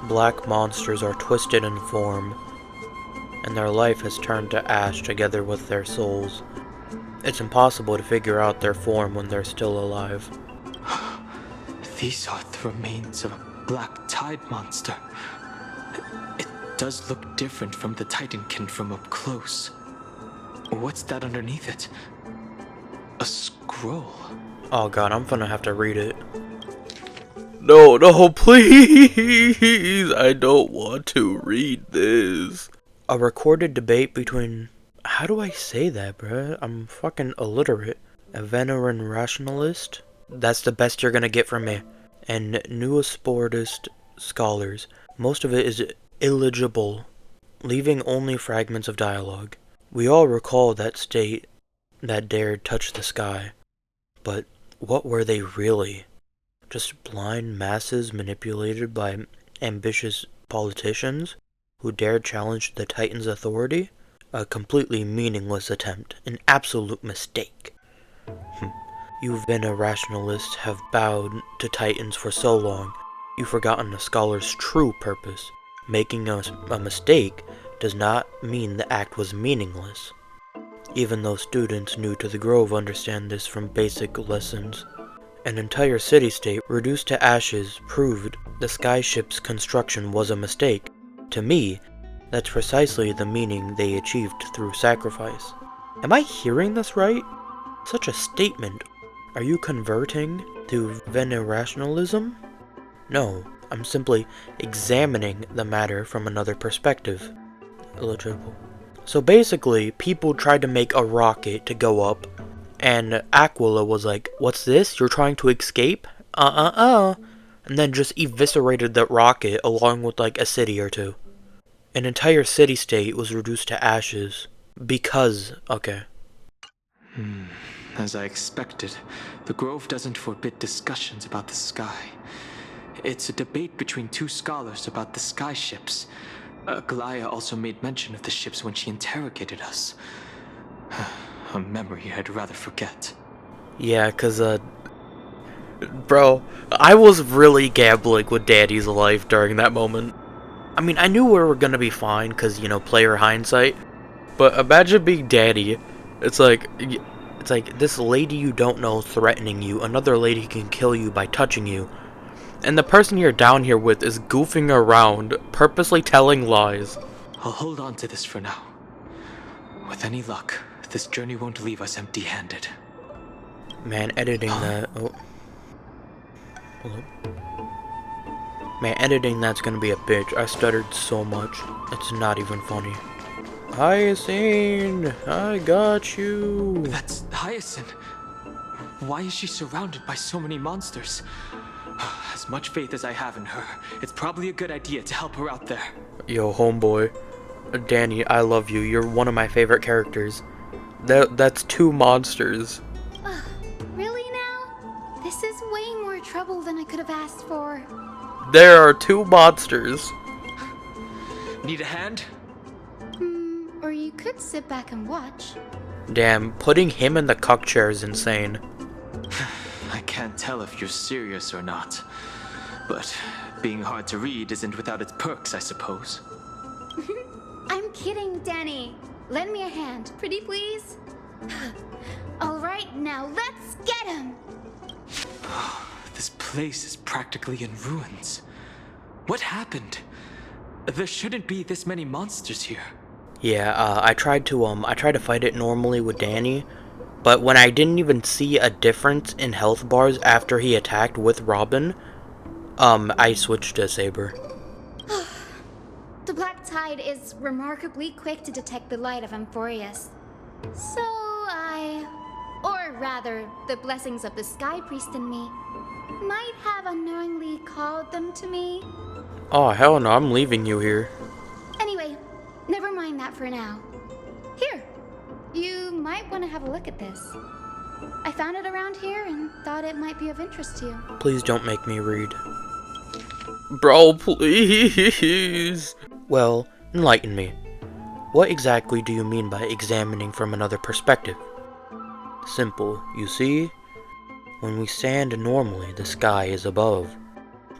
Black monsters are twisted in form, and their life has turned to ash together with their souls. It's impossible to figure out their form when they're still alive. These are the remains of a black tide monster. It does look different from the Titankin from up close. What's that underneath it? A scroll. Oh god, I'm gonna have to read it. No, please! I don't want to read this. A recorded debate between... How do I say that, bruh? I'm fucking illiterate. A veteran rationalist? That's the best you're gonna get from me. And nuosportist scholars. Most of it is illegible, leaving only fragments of dialogue. We all recall that state that dared touch the sky. But what were they really? Just blind masses manipulated by ambitious politicians who dared challenge the Titan's authority? A completely meaningless attempt, an absolute mistake. You rationalists have bowed to Titans for so long, you've forgotten a scholar's true purpose. Making a mistake does not mean the act was meaningless. Even though students new to the Grove understand this from basic lessons. An entire city-state reduced to ashes proved the skyship's construction was a mistake. To me, that's precisely the meaning they achieved through sacrifice. Am I hearing this right? Such a statement. Are you converting to venerationalism? No, I'm simply examining the matter from another perspective. Illegible. So basically, people tried to make a rocket to go up, and Aquila was like, "What's this? You're trying to escape? And then just eviscerated that rocket along with like a city or two. An entire city-state was reduced to ashes because... okay. As I expected, the Grove doesn't forbid discussions about the sky. It's a debate between two scholars about the sky ships. Galaya also made mention of the ships when she interrogated us. A memory I'd rather forget. Yeah, cause, bro, I was really gambling with Daddy's life during that moment. I mean, I knew we were gonna be fine, cause, you know, player hindsight. But imagine being Daddy. It's like this lady you don't know threatening you. Another lady can kill you by touching you. And the person you're down here with is goofing around, purposely telling lies. I'll hold on to this for now. With any luck, this journey won't leave us empty-handed. Man, editing that... Oh. Hello? Man, editing that's gonna be a bitch. I stuttered so much. It's not even funny. Hyacinth! I got you! That's Hyacinth! Why is she surrounded by so many monsters? As much faith as I have in her, it's probably a good idea to help her out there. Yo, homeboy. Danny, I love you. You're one of my favorite characters. That's two monsters. Really now? This is way more trouble than I could have asked for. There are two monsters. Need a hand? Or you could sit back and watch. Damn, putting him in the cuck chair is insane. I can't tell if you're serious or not. But being hard to read isn't without its perks, I suppose. I'm kidding, Danny. Lend me a hand, pretty please. Alright, now let's get him! This place is practically in ruins. What happened? There shouldn't be this many monsters here. Yeah, I tried to fight it normally with Danny, but when I didn't even see a difference in health bars after he attacked with Robin, I switched to Saber. The Black Tide is remarkably quick to detect the light of Amphorius. So or rather, the blessings of the Sky Priest in me, might have unknowingly called them to me. Oh, hell no, I'm leaving you here. Anyway, never mind that for now. Here, you might want to have a look at this. I found it around here and thought it might be of interest to you. Please don't make me read. Bro, please. Well, enlighten me. What exactly do you mean by examining from another perspective? Simple, you see? When we stand normally, the sky is above.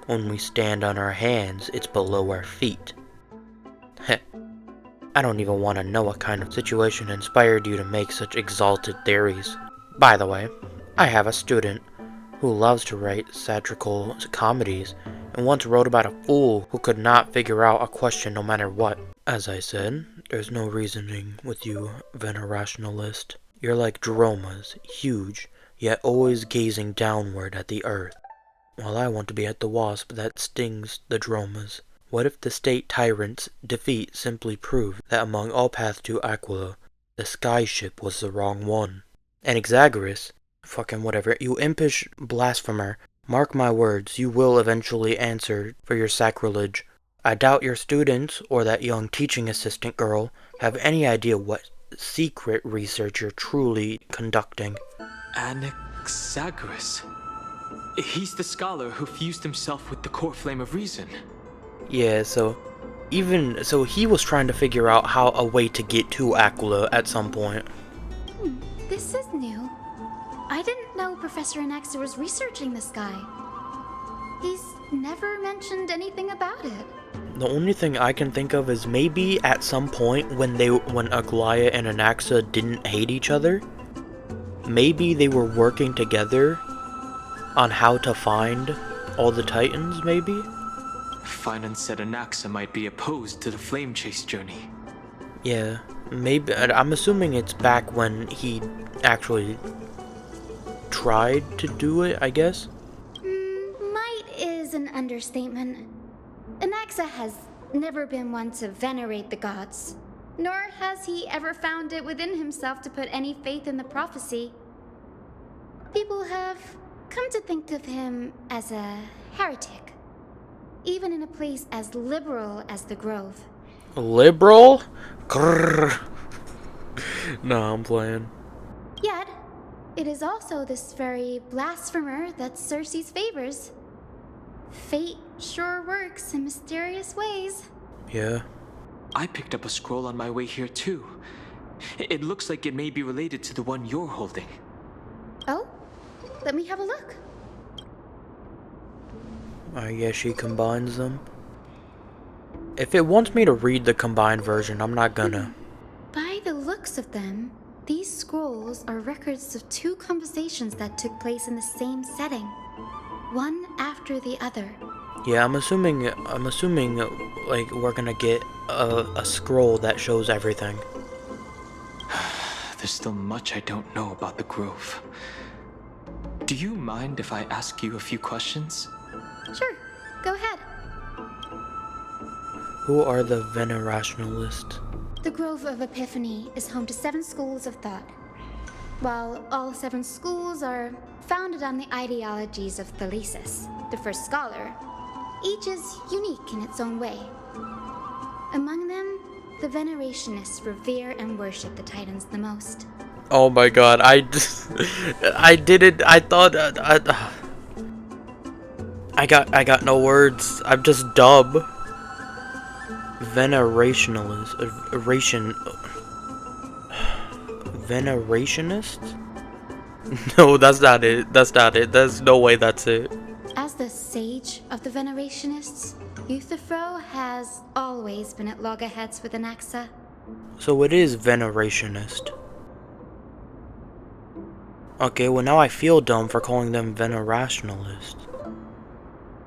When we stand on our hands, it's below our feet. Heh. I don't even want to know what kind of situation inspired you to make such exalted theories. By the way, I have a student who loves to write satirical comedies and once wrote about a fool who could not figure out a question no matter what. As I said, there's no reasoning with you, Venerationalist. You're like Dromas, huge, yet always gazing downward at the earth. While I want to be at the wasp that stings the Dromas. What if the state tyrant's defeat simply proved that among all paths to Aquila, the sky ship was the wrong one? And Exagoras, fucking whatever, you impish blasphemer, mark my words, you will eventually answer for your sacrilege. I doubt your students, or that young teaching assistant girl, have any idea what secret research you're truly conducting. Anaxagoras. He's the scholar who fused himself with the core flame of reason. Yeah, so he was trying to figure out how a way to get to Aquila at some point. This is new. I didn't know Professor Anaxa was researching the sky. He's never mentioned anything about it. The only thing I can think of is maybe at some point when Aglaya and Anaxa didn't hate each other, maybe they were working together on how to find all the Titans, maybe? Finance said Anaxa might be opposed to the flame chase journey. Yeah, maybe. I'm assuming it's back when he actually tried to do it, I guess? Might is an understatement. Anaxa has never been one to venerate the gods, nor has he ever found it within himself to put any faith in the prophecy. People have come to think of him as a heretic, even in a place as liberal as the Grove. Liberal? Grrr. Nah, I'm playing. Yet, it is also this very blasphemer that Circe's favors. Fate sure works in mysterious ways. Yeah. I picked up a scroll on my way here too. It looks like it may be related to the one you're holding. Oh? Let me have a look. I guess she combines them. If it wants me to read the combined version, I'm not gonna. By the looks of them, these scrolls are records of two conversations that took place in the same setting, one after the other. Yeah, I'm assuming, like, we're gonna get a scroll that shows everything. There's still much I don't know about the Grove. Do you mind if I ask you a few questions? Sure, go ahead. Who are the Venerationalists? The Grove of Epiphany is home to 7 schools of thought. While all 7 schools are founded on the ideologies of Thalesis, the first scholar, each is unique in its own way. Among them, the Venerationists revere and worship the Titans the most. Oh my god, I didn't, I thought, I got no words. I'm just dumb. Venerationists? No, that's not it. There's no way that's it. As the sage of the Venerationists, Euthyphro has always been at loggerheads with Anaxa. So it is Venerationist. Okay, well now I feel dumb for calling them Venerationalist.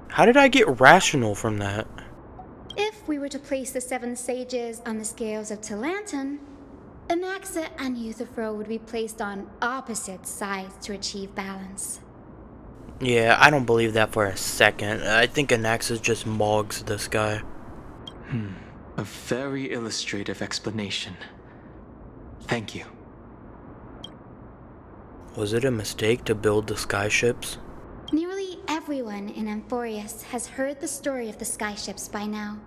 How did I get rational from that? If we were to place the 7 sages on the scales of Talanton, Anaxa and Euthyphro would be placed on opposite sides to achieve balance. Yeah, I don't believe that for a second. I think Anaxus just mogs this guy. A very illustrative explanation. Thank you. Was it a mistake to build the skyships? Nearly everyone in Amphorius has heard the story of the skyships by now.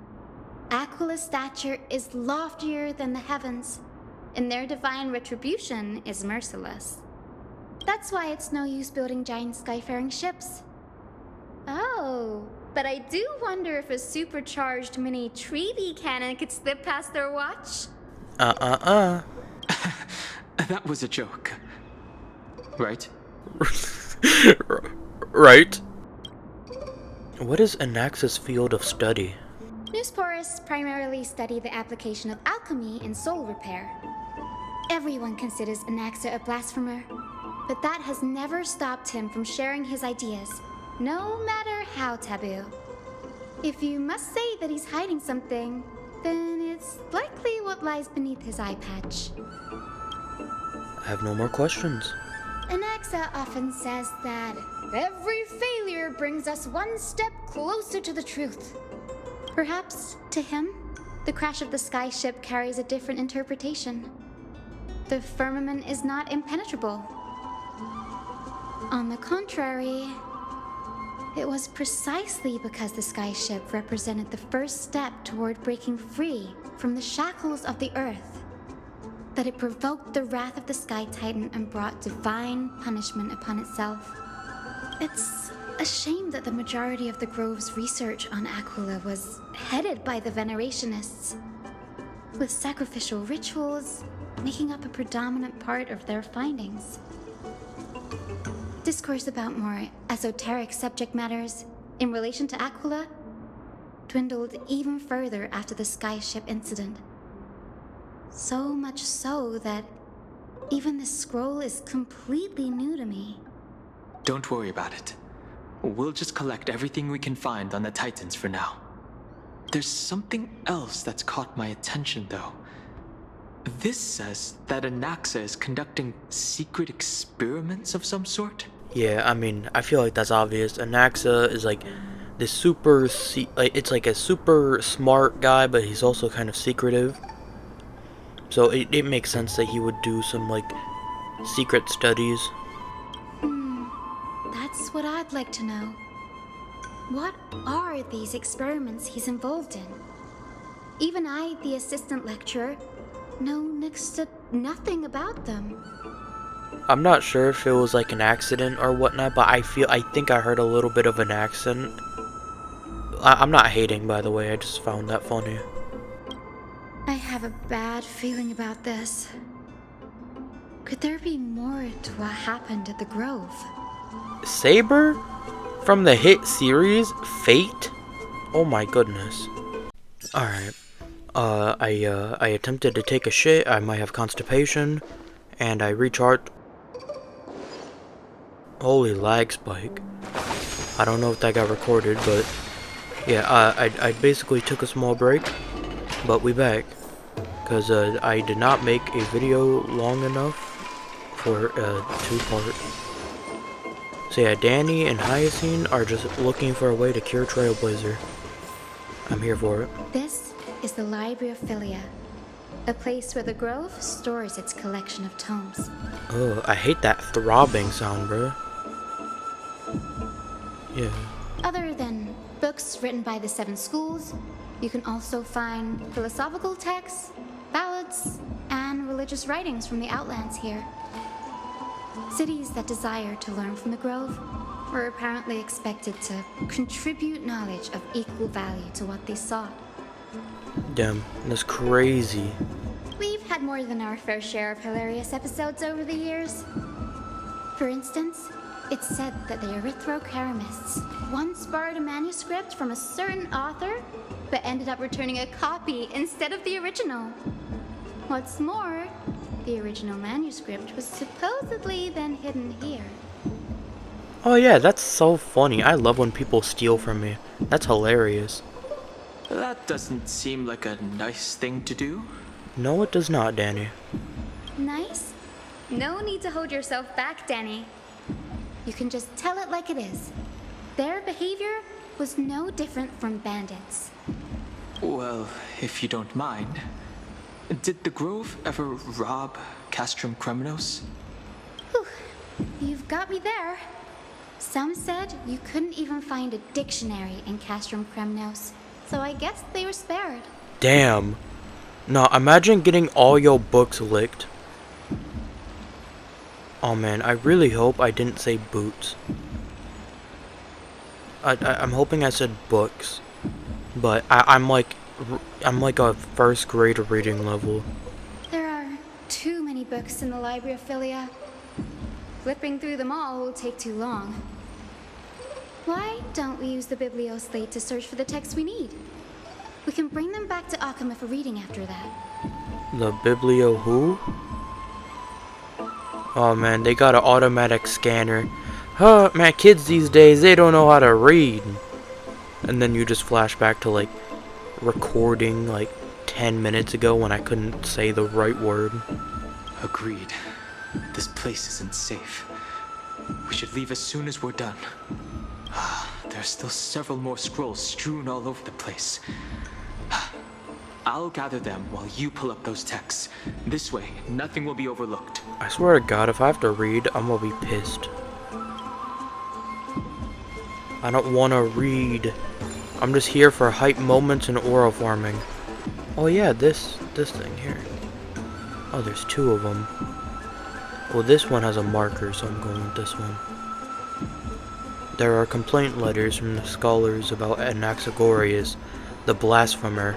Aquila's stature is loftier than the heavens, and their divine retribution is merciless. That's why it's no use building giant skyfaring ships. Oh, but I do wonder if a supercharged mini Treaty cannon could slip past their watch. That was a joke. Right? Right? What is Anaxa's field of study? Newsporists primarily study the application of alchemy in soul repair. Everyone considers Anaxa a blasphemer, but that has never stopped him from sharing his ideas, no matter how taboo. If you must say that he's hiding something, then it's likely what lies beneath his eye patch. I have no more questions. Anaxa often says that every failure brings us one step closer to the truth. Perhaps, to him, the crash of the skyship carries a different interpretation. The firmament is not impenetrable. On the contrary, it was precisely because the skyship represented the first step toward breaking free from the shackles of the Earth that it provoked the wrath of the Sky Titan and brought divine punishment upon itself. It's a shame that the majority of the Grove's research on Aquila was headed by the Venerationists, with sacrificial rituals making up a predominant part of their findings. Discourse about more esoteric subject matters in relation to Aquila dwindled even further after the skyship incident. So much so that even this scroll is completely new to me. Don't worry about it. We'll just collect everything we can find on the Titans for now. There's something else that's caught my attention, though. This says that Anaxa is conducting secret experiments of some sort. Yeah, I mean, I feel like that's obvious. Anaxa is like this super, it's like a super smart guy, but he's also kind of secretive. So it makes sense that he would do some like secret studies. That's what I'd like to know. What are these experiments he's involved in? Even I, the assistant lecturer, know next to nothing about them. I'm not sure if it was like an accident or whatnot, but I think I heard a little bit of an accent. I'm not hating, by the way, I just found that funny. I have a bad feeling about this. Could there be more to what happened at the Grove? Saber? From the hit series, Fate? Oh my goodness. Alright. I attempted to take a shit, I might have constipation, and I recharged. Holy lag spike. I don't know if that got recorded, but yeah, I basically took a small break, but we back. Because I did not make a video long enough for a two-part. So yeah, Danny and Hyacine are just looking for a way to cure Trailblazer. I'm here for it. This is the Library of Philia, a place where the Grove stores its collection of tomes. Oh, I hate that throbbing sound, bro. Yeah. Other than books written by the 7 schools, you can also find philosophical texts, ballads, and religious writings from the Outlands here. Cities that desire to learn from the Grove were apparently expected to contribute knowledge of equal value to what they sought. Damn, that's crazy. We've had more than our fair share of hilarious episodes over the years. For instance, it's said that the Erythrocheramists once borrowed a manuscript from a certain author, but ended up returning a copy instead of the original. What's more, the original manuscript was supposedly then hidden here. Oh yeah, that's so funny. I love when people steal from me. That's hilarious. That doesn't seem like a nice thing to do. No, it does not, Danny. Nice? No need to hold yourself back, Danny. You can just tell it like it is. Their behavior was no different from bandits. Well, if you don't mind, did the Grove ever rob Castrum Kremnos? Whew, you've got me there. Some said you couldn't even find a dictionary in Castrum Kremnos, so I guess they were spared. Damn. No, imagine getting all your books licked. Oh man, I really hope I didn't say boots. I'm hoping I said books, but I'm like a first grade reading level. There are too many books in the Library of Philia. Flipping through them all will take too long. Why don't we use the Biblioslate to search for the texts we need? We can bring them back to Akama for reading after that. The Biblio who? Oh man, they got an automatic scanner. Huh, man, kids these days, they don't know how to read. And then you just flash back to like recording like 10 minutes ago when I couldn't say the right word. Agreed. This place isn't safe. We should leave as soon as we're done. There are still several more scrolls strewn all over the place. I'll gather them while you pull up those texts. This way, nothing will be overlooked. I swear to God, if I have to read, I'm gonna be pissed. I don't want to read. I'm just here for hype moments and aura farming. Oh yeah, this thing here. Oh, there's two of them. Well, this one has a marker, so I'm going with this one. There are complaint letters from the scholars about Anaxagoras, the blasphemer.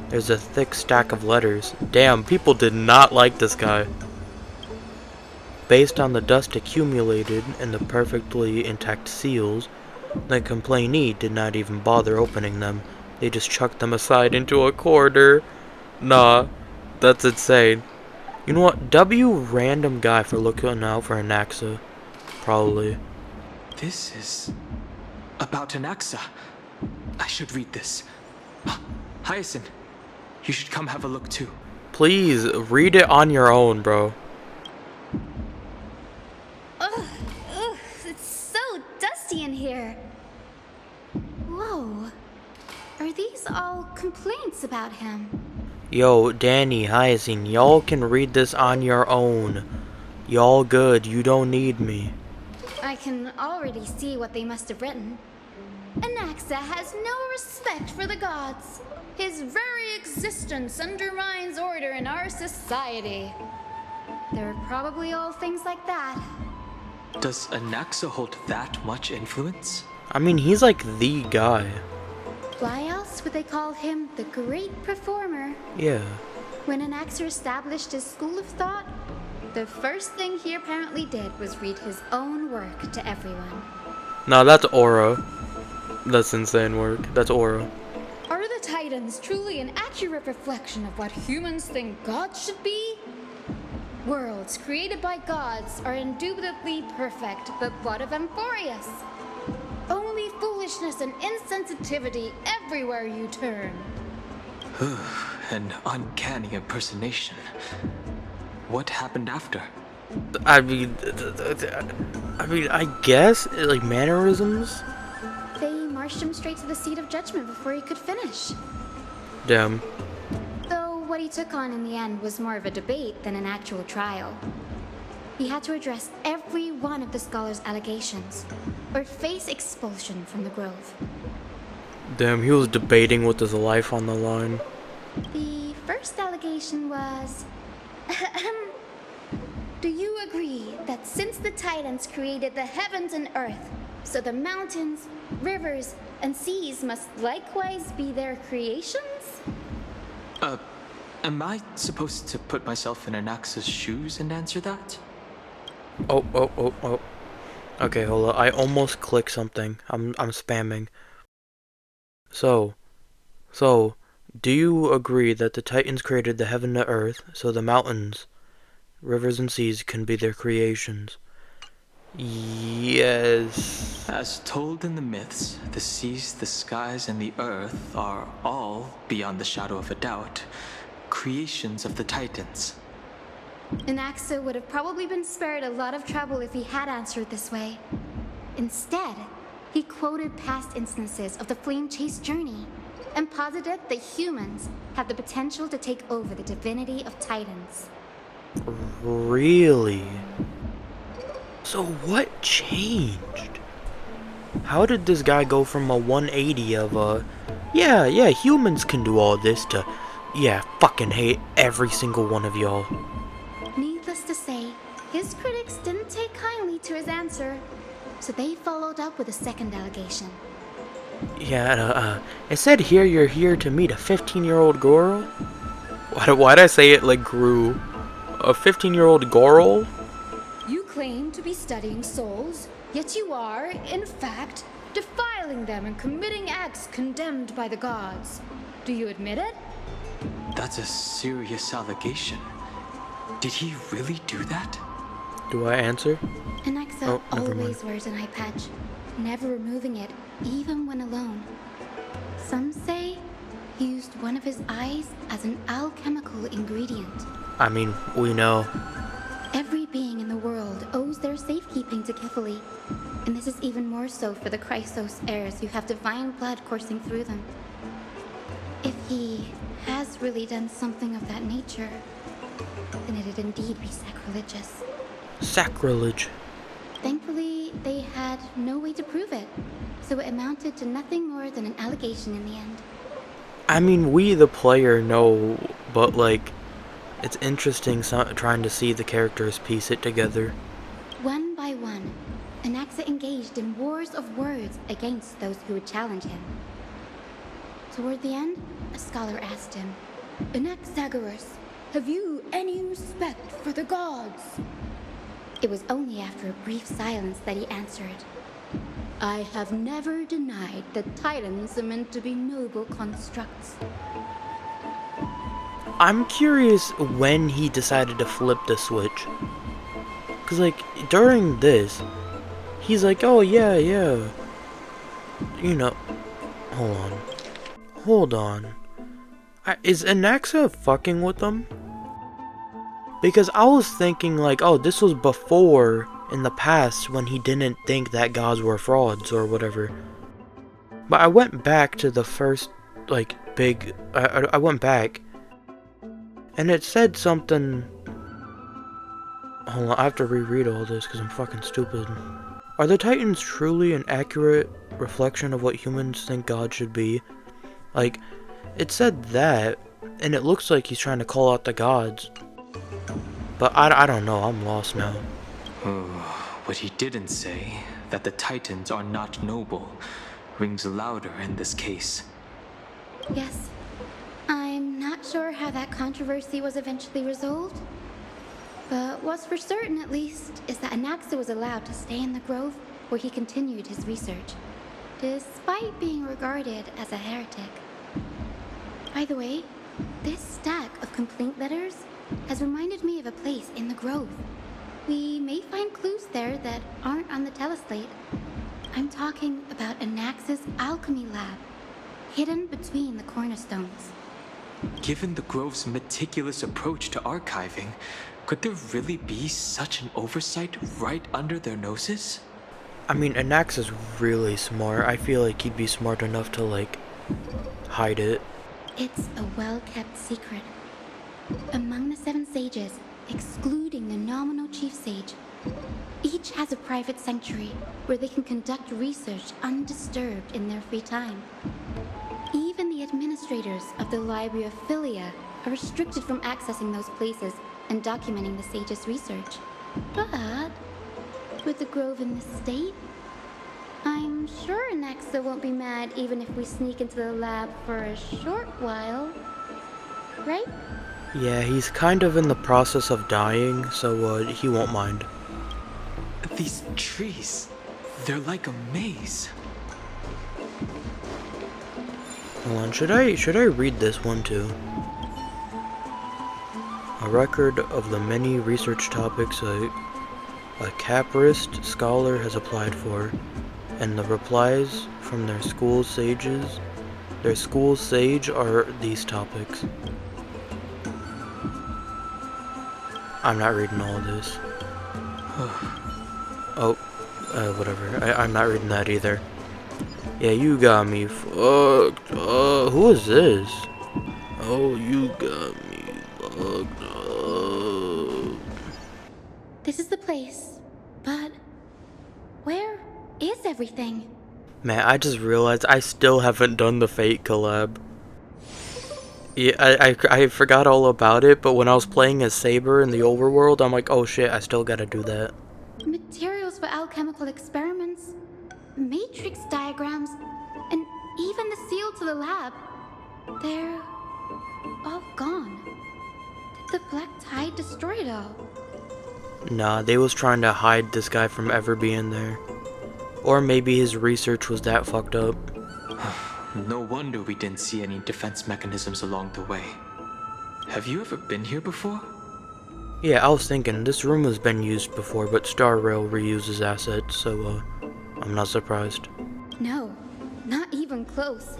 There's a thick stack of letters. Damn, people did not like this guy. Based on the dust accumulated in the perfectly intact seals, the complainee did not even bother opening them. They just chucked them aside into a corner. Nah, that's insane. You know what? W random guy for looking out for Anaxa. Probably. This is about Anaxa. I should read this. Hyacinth, you should come have a look too. Please, read it on your own, bro. Ugh, it's so dusty in here. Whoa. Are these all complaints about him? Yo, Danny, Hyacinth, y'all can read this on your own. Y'all good, you don't need me. I can already see what they must have written. Anaxa has no respect for the gods. His very existence undermines order in our society. They're probably all things like that. Does Anaxa hold that much influence? I mean, he's like the guy. Why else would they call him the great performer? Yeah. When Anaxa established his school of thought, the first thing he apparently did was read his own work to everyone. Nah, that's aura. That's insane work. That's aura. Are the Titans truly an accurate reflection of what humans think gods should be? Worlds created by gods are indubitably perfect, but what of Amphorius? Only foolishness and insensitivity everywhere you turn. An uncanny impersonation. What happened after? I mean, I guess, like, mannerisms? They marched him straight to the seat of judgment before he could finish. Damn. Though what he took on in the end was more of a debate than an actual trial. He had to address every one of the scholars' allegations, or face expulsion from the Grove. Damn, he was debating with his life on the line. The first allegation was... Do you agree that since the Titans created the heavens and earth, so the mountains, rivers, and seas must likewise be their creations? Am I supposed to put myself in Anaxa's shoes and answer that? Oh. Okay, hold on. I almost clicked something. I'm spamming. So, do you agree that the Titans created the heaven and earth, so the mountains, rivers, and seas can be their creations? Yes. As told in the myths, the seas, the skies, and the earth are all, beyond the shadow of a doubt, creations of the Titans. Anaxa would have probably been spared a lot of trouble if he had answered this way. Instead, he quoted past instances of the Flame Chase journey and posited that humans have the potential to take over the divinity of Titans. Really? So what changed? How did this guy go from a 180 of yeah, humans can do all this to, yeah, fucking hate every single one of y'all? Needless to say, his critics didn't take kindly to his answer, so they followed up with a second allegation. Yeah, it said here you're here to meet a 15-year-old girl? Why'd I say it like Gru? A 15-year-old girl? You claim to be studying souls, yet you are, in fact, defiling them and committing acts condemned by the gods. Do you admit it? That's a serious allegation. Did he really do that? Do I answer? Anaxa Oh, never mind. always wears an eye patch, never removing it, even when alone. Some say he used one of his eyes as an alchemical ingredient. I mean, we know. Every being in the world owes their safekeeping to Kifili, and this is even more so for the Chrysos heirs who have divine blood coursing through them. If he has really done something of that nature, then it'd indeed be sacrilegious. Sacrilege. Thankfully, they had no way to prove it, so it amounted to nothing more than an allegation in the end. I mean, we the player know, but like, it's interesting trying to see the characters piece it together. One by one, Anaxa engaged in wars of words against those who would challenge him. Toward the end, a scholar asked him, "Anaxagoras, have you any respect for the gods?" It was only after a brief silence that he answered, "I have never denied that titans are meant to be noble constructs." I'm curious when he decided to flip the switch. Cause like, during this, he's like, oh yeah, you know, hold on. Is Anaxa fucking with them? Because I was thinking like, oh, this was before, in the past, when he didn't think that gods were frauds or whatever. But I went back to the first, like, big, I went back, and it said something, hold on, I have to reread all this because I'm fucking stupid. Are the Titans truly an accurate reflection of what humans think God should be? Like, it said that, and it looks like he's trying to call out the gods. But I don't know, I'm lost now. What he didn't say, that the Titans are not noble, rings louder in this case. Yes. I'm not sure how that controversy was eventually resolved. But what's for certain, at least, is that Anaxa was allowed to stay in the grove where he continued his research, despite being regarded as a heretic. By the way, this stack of complaint letters has reminded me of a place in the grove. We may find clues there that aren't on the teleslate. I'm talking about Anaxa's alchemy lab, hidden between the cornerstones. Given the Grove's meticulous approach to archiving, could there really be such an oversight right under their noses? I mean, Anaxa's really smart. I feel like he'd be smart enough to, like, hide it. It's a well-kept secret. Among the 7 sages, excluding the nominal chief sage, each has a private sanctuary where they can conduct research undisturbed in their free time. Even the administrators of the Library of Philia are restricted from accessing those places and documenting the sage's research. But with the grove in this state, I'm sure Anaxa won't be mad even if we sneak into the lab for a short while. Right? Yeah, he's kind of in the process of dying, so he won't mind. These trees, they're like a maze. Hold on, should I read this one too? A record of the many research topics a caprist scholar has applied for, and the replies from their school sages. Their school sage are these topics. I'm not reading all of this. Whatever. I'm not reading that either. Yeah, you got me fucked up. Who is this? Oh, you got me fucked up. This is the place, but where is everything? Man, I just realized I still haven't done the Fate collab. Yeah, I forgot all about it, but when I was playing as Saber in the overworld, I'm like, oh shit, I still gotta do that. Materials for alchemical experiments, matrix diagrams, and even the seal to the lab. They're all gone. Did the Black Tide destroy it all? Nah, they was trying to hide this guy from ever being there. Or maybe his research was that fucked up. No wonder we didn't see any defense mechanisms along the way. Have you ever been here before? Yeah, I was thinking, this room has been used before, but Star Rail reuses assets, so, I'm not surprised. No, not even close.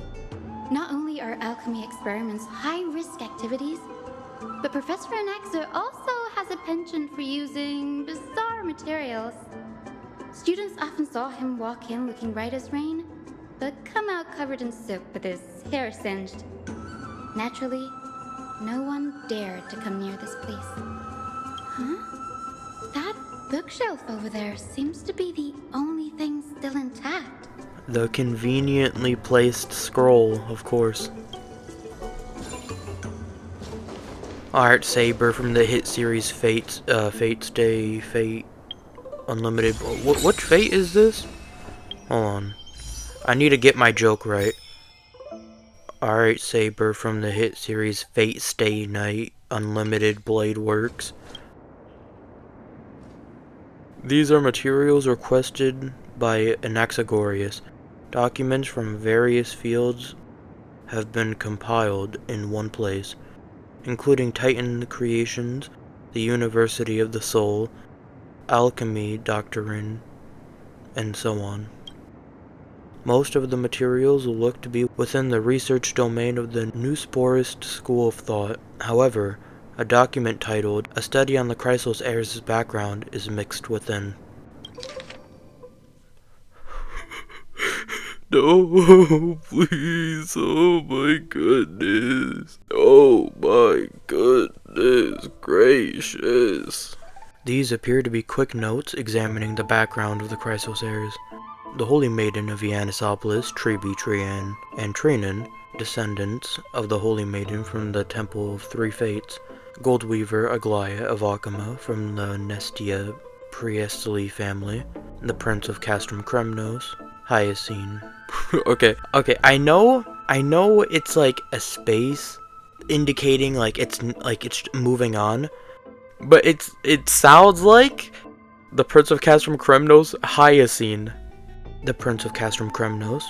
Not only are alchemy experiments high-risk activities, but Professor Anaxa also has a penchant for using bizarre materials. Students often saw him walk in looking bright as rain, but come out covered in soot with his hair singed. Naturally, no one dared to come near this place. Huh? That bookshelf over there seems to be the only thing still intact. The conveniently placed scroll, of course. Alright, Saber from the hit series Fate Stay, Fate Unlimited. What Fate is this? Hold on. I need to get my joke right. Alright, Saber from the hit series Fate Stay Night Unlimited Blade Works. These are materials requested by Anaxagoras. Documents from various fields have been compiled in one place, including Titan Creations, the University of the Soul, Alchemy Doctrine, and so on. Most of the materials will look to be within the research domain of the Newsporist school of thought. However, a document titled A Study on the Chrysos Heirs' Background is mixed within. No, please, oh my goodness. Oh my goodness gracious. These appear to be quick notes examining the background of the Chrysos heirs. The Holy Maiden of Yannisopolis, Tribi, Trian, and Trinan, descendants of the Holy Maiden from the Temple of Three Fates, Goldweaver Aglaia of Akama from the Nestia Priestly family, the Prince of Castrum Kremnos, Hyacine. okay, I know it's like a space indicating like it's moving on, but it sounds like the Prince of Castrum Kremnos, Hyacine. The Prince of Castrum Kremnos,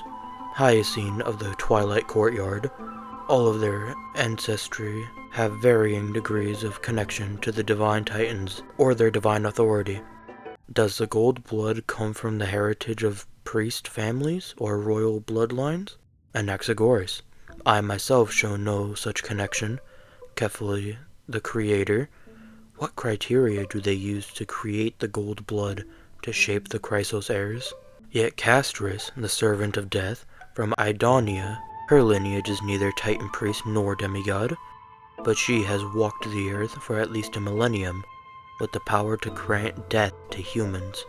Hyacine of the Twilight Courtyard. All of their ancestry have varying degrees of connection to the Divine Titans or their divine authority. Does the gold blood come from the heritage of priest families or royal bloodlines? Anaxagoras. I myself show no such connection. Kephalli, the creator. What criteria do they use to create the gold blood to shape the Chrysos heirs? Yet Castris, the servant of death, from Idonia, her lineage is neither Titan priest nor demigod, but she has walked the earth for at least a millennium, with the power to grant death to humans.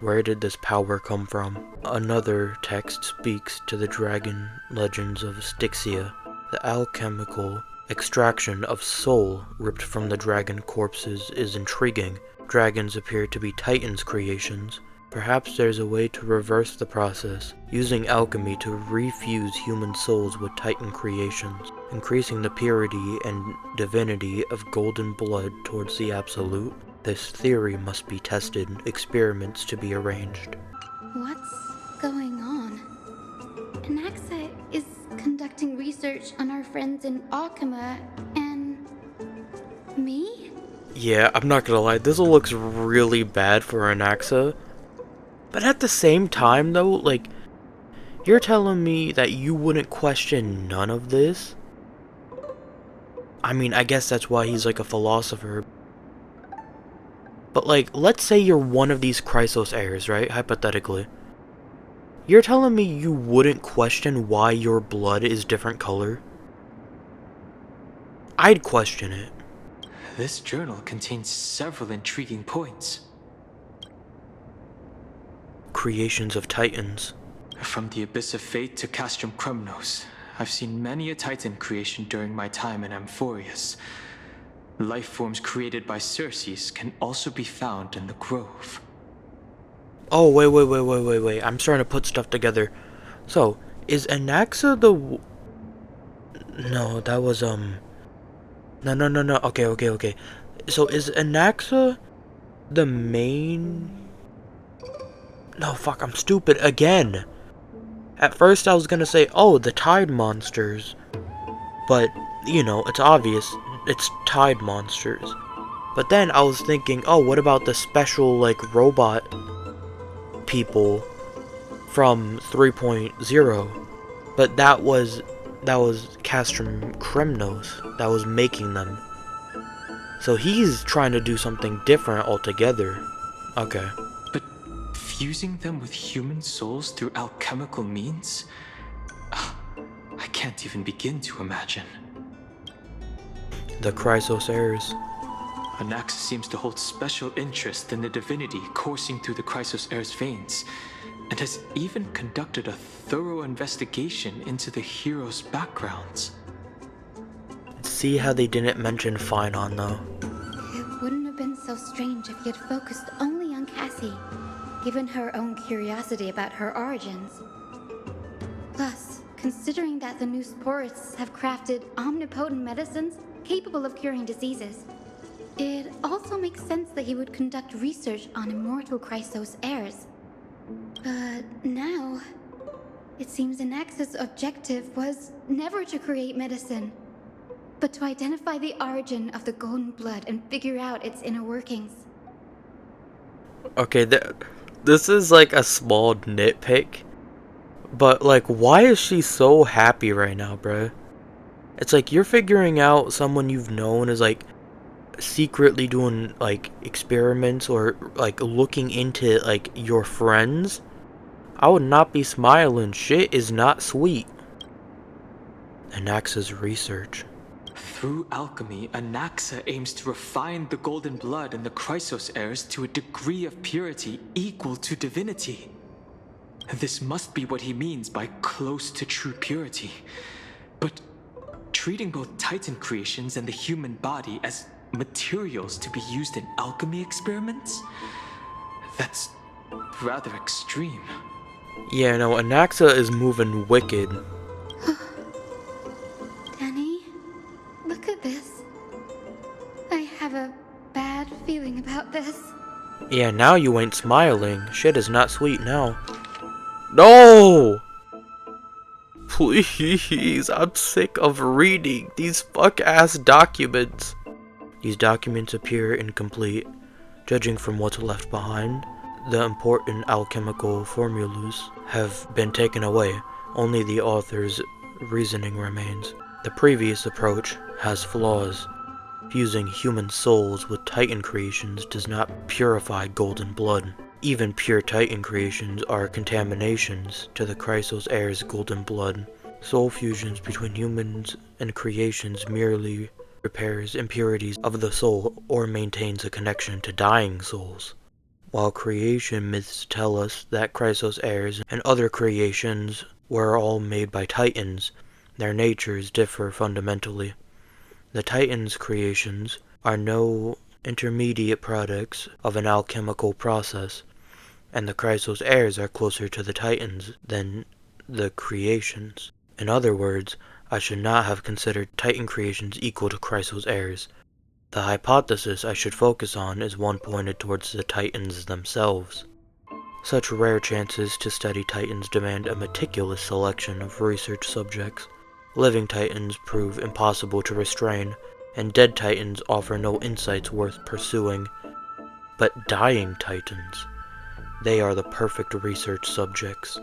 Where did this power come from? Another text speaks to the dragon legends of Styxia. The alchemical extraction of soul ripped from the dragon corpses is intriguing. Dragons appear to be Titans' creations. Perhaps there's a way to reverse the process, using alchemy to refuse human souls with Titan creations, increasing the purity and divinity of golden blood towards the absolute. This theory must be tested, experiments to be arranged. What's going on? Anaxa is conducting research on our friends in Akama and me? Yeah, I'm not gonna lie, this looks really bad for Anaxa. But at the same time, though, like, you're telling me that you wouldn't question none of this? I mean, I guess that's why he's like a philosopher. But like, let's say you're one of these Chrysos heirs, right? Hypothetically. You're telling me you wouldn't question why your blood is different color? I'd question it. This journal contains several intriguing points. Creations of Titans. From the Abyss of Fate to Castrum Kremnos, I've seen many a Titan creation during my time in Amphorius. Life forms created by Circes can also be found in the Grove. Oh, wait. I'm starting to put stuff together. So, is Anaxa the... No, that was, No. Okay. So, is Anaxa the main No, fuck, I'm stupid again. At first I was gonna say, oh, the tide monsters. But, you know, it's obvious. It's tide monsters. But then I was thinking, oh, what about the special, like, robot people from 3.0? But that was Castrum Kremnos that was making them. So he's trying to do something different altogether. Okay. But fusing them with human souls through alchemical means? I can't even begin to imagine. The Chrysos heirs. Anaxa seems to hold special interest in the divinity coursing through the Chrysos heir's veins, and has even conducted a thorough investigation into the heroes' backgrounds. See how they didn't mention Phynon though. It wouldn't have been so strange if he had focused only on Cassie, given her own curiosity about her origins. Plus, considering that the new sporists have crafted omnipotent medicines capable of curing diseases, it also makes sense that he would conduct research on immortal Chrysos heirs. But now, it seems Anaxa's objective was never to create medicine, but to identify the origin of the golden blood and figure out its inner workings. Okay, this is like a small nitpick, but like, why is she so happy right now, bruh? It's like you're figuring out someone you've known is like secretly doing like experiments or like looking into like your friends. I would not be smiling. Shit is not sweet. Anaxa's research. Through alchemy, Anaxa aims to refine the golden blood in the Chrysos heirs to a degree of purity equal to divinity. This must be what he means by close to true purity. But treating both Titan creations and the human body as materials to be used in alchemy experiments? That's rather extreme. Yeah, no, Anaxa is moving wicked. Danny, look at this. I have a bad feeling about this. Yeah, now you ain't smiling. Shit is not sweet now. No! Please, I'm sick of reading these fuck-ass documents. These documents appear incomplete, judging from what's left behind. The important alchemical formulas have been taken away. Only the author's reasoning remains. The previous approach has flaws. Fusing human souls with Titan creations does not purify golden blood. Even pure Titan creations are contaminations to the Chrysos heirs' golden blood. Soul fusions between humans and creations merely repairs impurities of the soul or maintains a connection to dying souls. While creation myths tell us that Chrysos heirs and other creations were all made by Titans, their natures differ fundamentally. The Titans' creations are no intermediate products of an alchemical process, and the Chrysos heirs are closer to the Titans than the creations. In other words, I should not have considered Titan creations equal to Chrysos heirs. The hypothesis I should focus on is one pointed towards the Titans themselves. Such rare chances to study Titans demand a meticulous selection of research subjects. Living Titans prove impossible to restrain, and dead Titans offer no insights worth pursuing. But dying Titans, they are the perfect research subjects.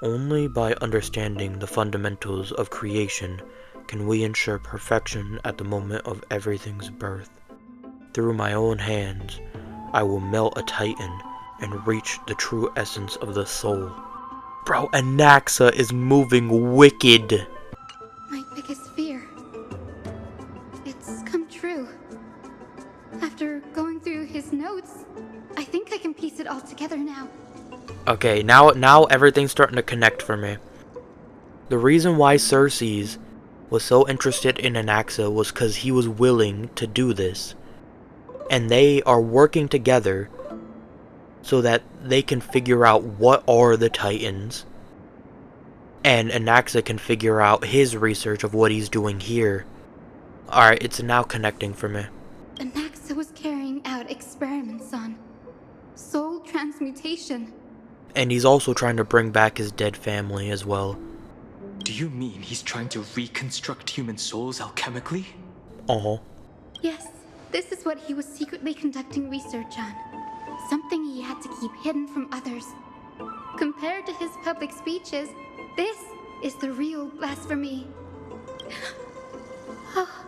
Only by understanding the fundamentals of creation can we ensure perfection at the moment of everything's birth. Through my own hands, I will melt a Titan and reach the true essence of the soul. Bro, Anaxa is moving wicked. My biggest fear. It's come true. After going through his notes, I think I can piece it all together now. Okay, now everything's starting to connect for me. The reason why Xerxes was so interested in Anaxa was because he was willing to do this. And they are working together so that they can figure out what are the Titans. And Anaxa can figure out his research of what he's doing here. Alright, it's now connecting for me. Anaxa was carrying out experiments on soul transmutation. And he's also trying to bring back his dead family as well. Do you mean he's trying to reconstruct human souls alchemically? Uh-huh. Yes, this is what he was secretly conducting research on. Something he had to keep hidden from others. Compared to his public speeches, this is the real blasphemy. Oh,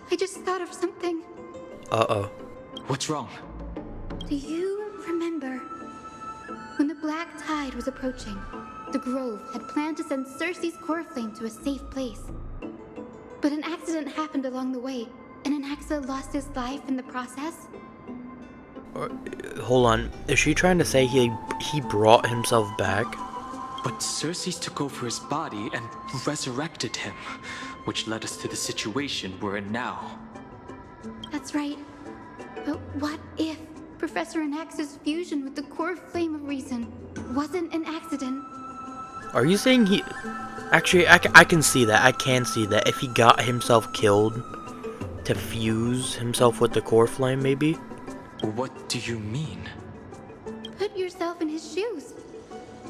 I just thought of something. Uh-oh. What's wrong? Do you remember when the black tide was approaching? The Grove had planned to send Cersei's core flame to a safe place. But an accident happened along the way, and Anaxa lost his life in the process. Hold on. Is she trying to say he brought himself back? But Cersei took over his body and resurrected him, which led us to the situation we're in now. That's right. But what if Professor Anaxa's fusion with the core flame of reason wasn't an accident? Are you saying he... Actually, I can see that. I can see that. If he got himself killed to fuse himself with the core flame, maybe? What do you mean? Put yourself in his shoes.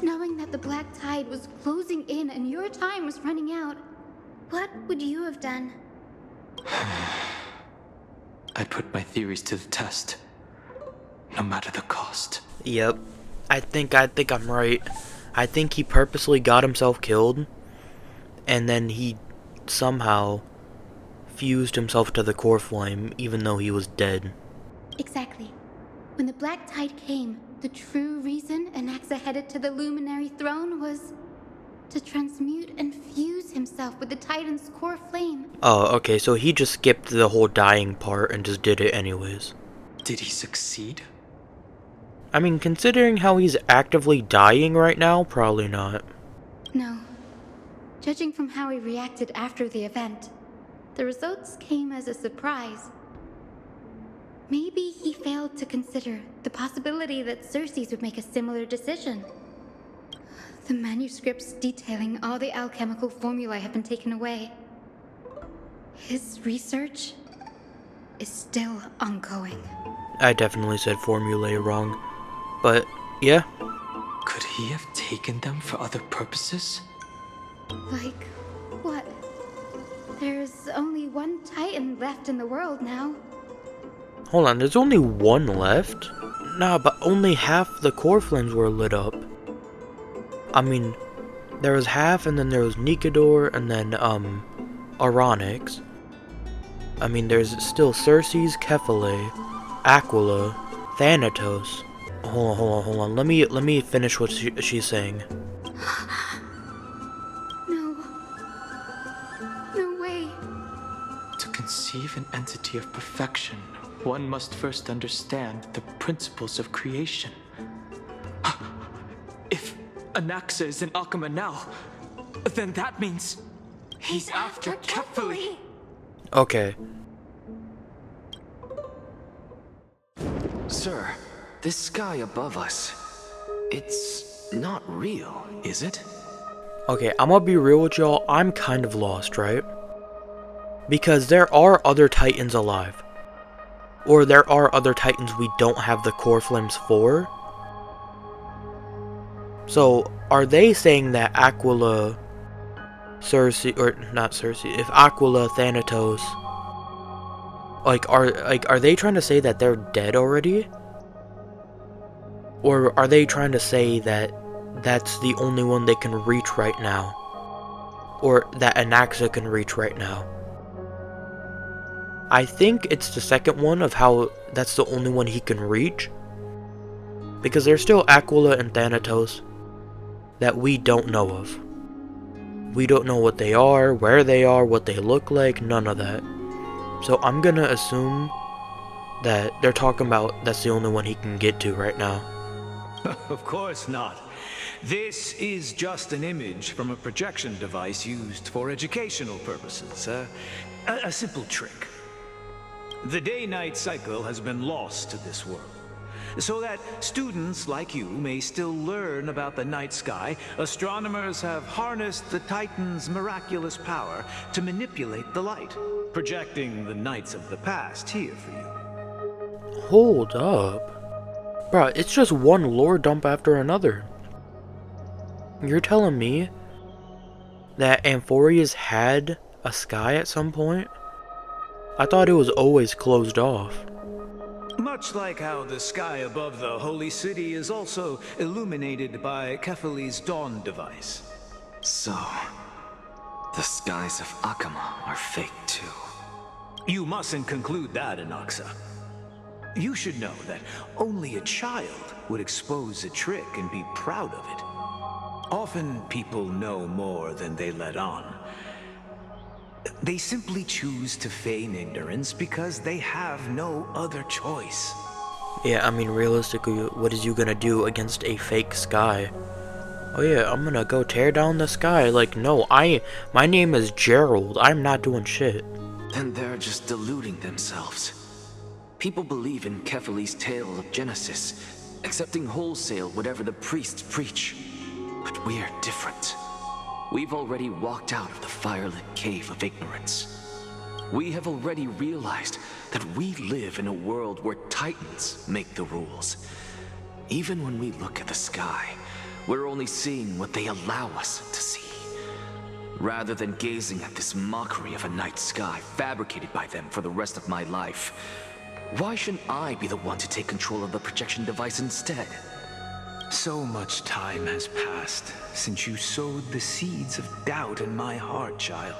Knowing that the black tide was closing in and your time was running out, what would you have done? I'd put my theories to the test, no matter the cost. Yep. I think I'm right. I think he purposely got himself killed, and then he somehow fused himself to the core flame, even though he was dead. Exactly. When the black tide came, the true reason Anaxa headed to the Luminary Throne was to transmute and fuse himself with the Titan's core flame. Oh, okay, so he just skipped the whole dying part and just did it anyways. Did he succeed? I mean, considering how he's actively dying right now, probably not. No. Judging from how he reacted after the event, the results came as a surprise. Maybe he failed to consider the possibility that Cersei's would make a similar decision. The manuscripts detailing all the alchemical formulae have been taken away. His research is still ongoing. I definitely said formulae wrong. But, yeah. Could he have taken them for other purposes? Like, what? There's only one Titan left in the world now. Hold on, there's only one left? Nah, but only half the core flames were lit up. I mean, there was half, and then there was Nikador, and then, Aronix. I mean, there's still Cersei's Kephale, Aquila, Thanatos. Hold on. Let me finish what she's saying. No way. To conceive an entity of perfection, one must first understand the principles of creation. If Anaxa is in Akama now, then that means he's after Kephale. Okay. Sir, this sky above us, it's not real, is it? Okay, I'm gonna be real with y'all, I'm kind of lost, right? Because there are other Titans alive. Or there are other Titans we don't have the core flames for. So, are they saying that Aquila, Cersei, or not Cersei, if Aquila, Thanatos, are they trying to say that they're dead already? Or are they trying to say that that's the only one they can reach right now? Or that Anaxa can reach right now? I think it's the second one of how that's the only one he can reach. Because there's still Aquila and Thanatos that we don't know of. We don't know what they are, where they are, what they look like, none of that. So I'm gonna assume that they're talking about that's the only one he can get to right now. Of course not. This is just an image from a projection device used for educational purposes. A simple trick. The day-night cycle has been lost to this world. So that students like you may still learn about the night sky, astronomers have harnessed the Titan's miraculous power to manipulate the light, projecting the nights of the past here for you. Hold up. Bro, it's just one lore dump after another. You're telling me that Amphorius had a sky at some point? I thought it was always closed off. Much like how the sky above the holy city is also illuminated by Kephali's dawn device. So, the skies of Akama are fake too. You mustn't conclude that, Anaxa. You should know that only a child would expose a trick and be proud of it. Often people know more than they let on. They simply choose to feign ignorance because they have no other choice. Yeah, I mean, realistically, what is you gonna do against a fake sky? Oh yeah, I'm gonna go tear down the sky. Like, no, my name is Gerald. I'm not doing shit. Then they're just deluding themselves. People believe in Kephali's tale of Genesis, accepting wholesale whatever the priests preach. But we're different. We've already walked out of the firelit cave of ignorance. We have already realized that we live in a world where titans make the rules. Even when we look at the sky, we're only seeing what they allow us to see. Rather than gazing at this mockery of a night sky fabricated by them for the rest of my life, why shouldn't I be the one to take control of the projection device instead? So much time has passed since you sowed the seeds of doubt in my heart, child.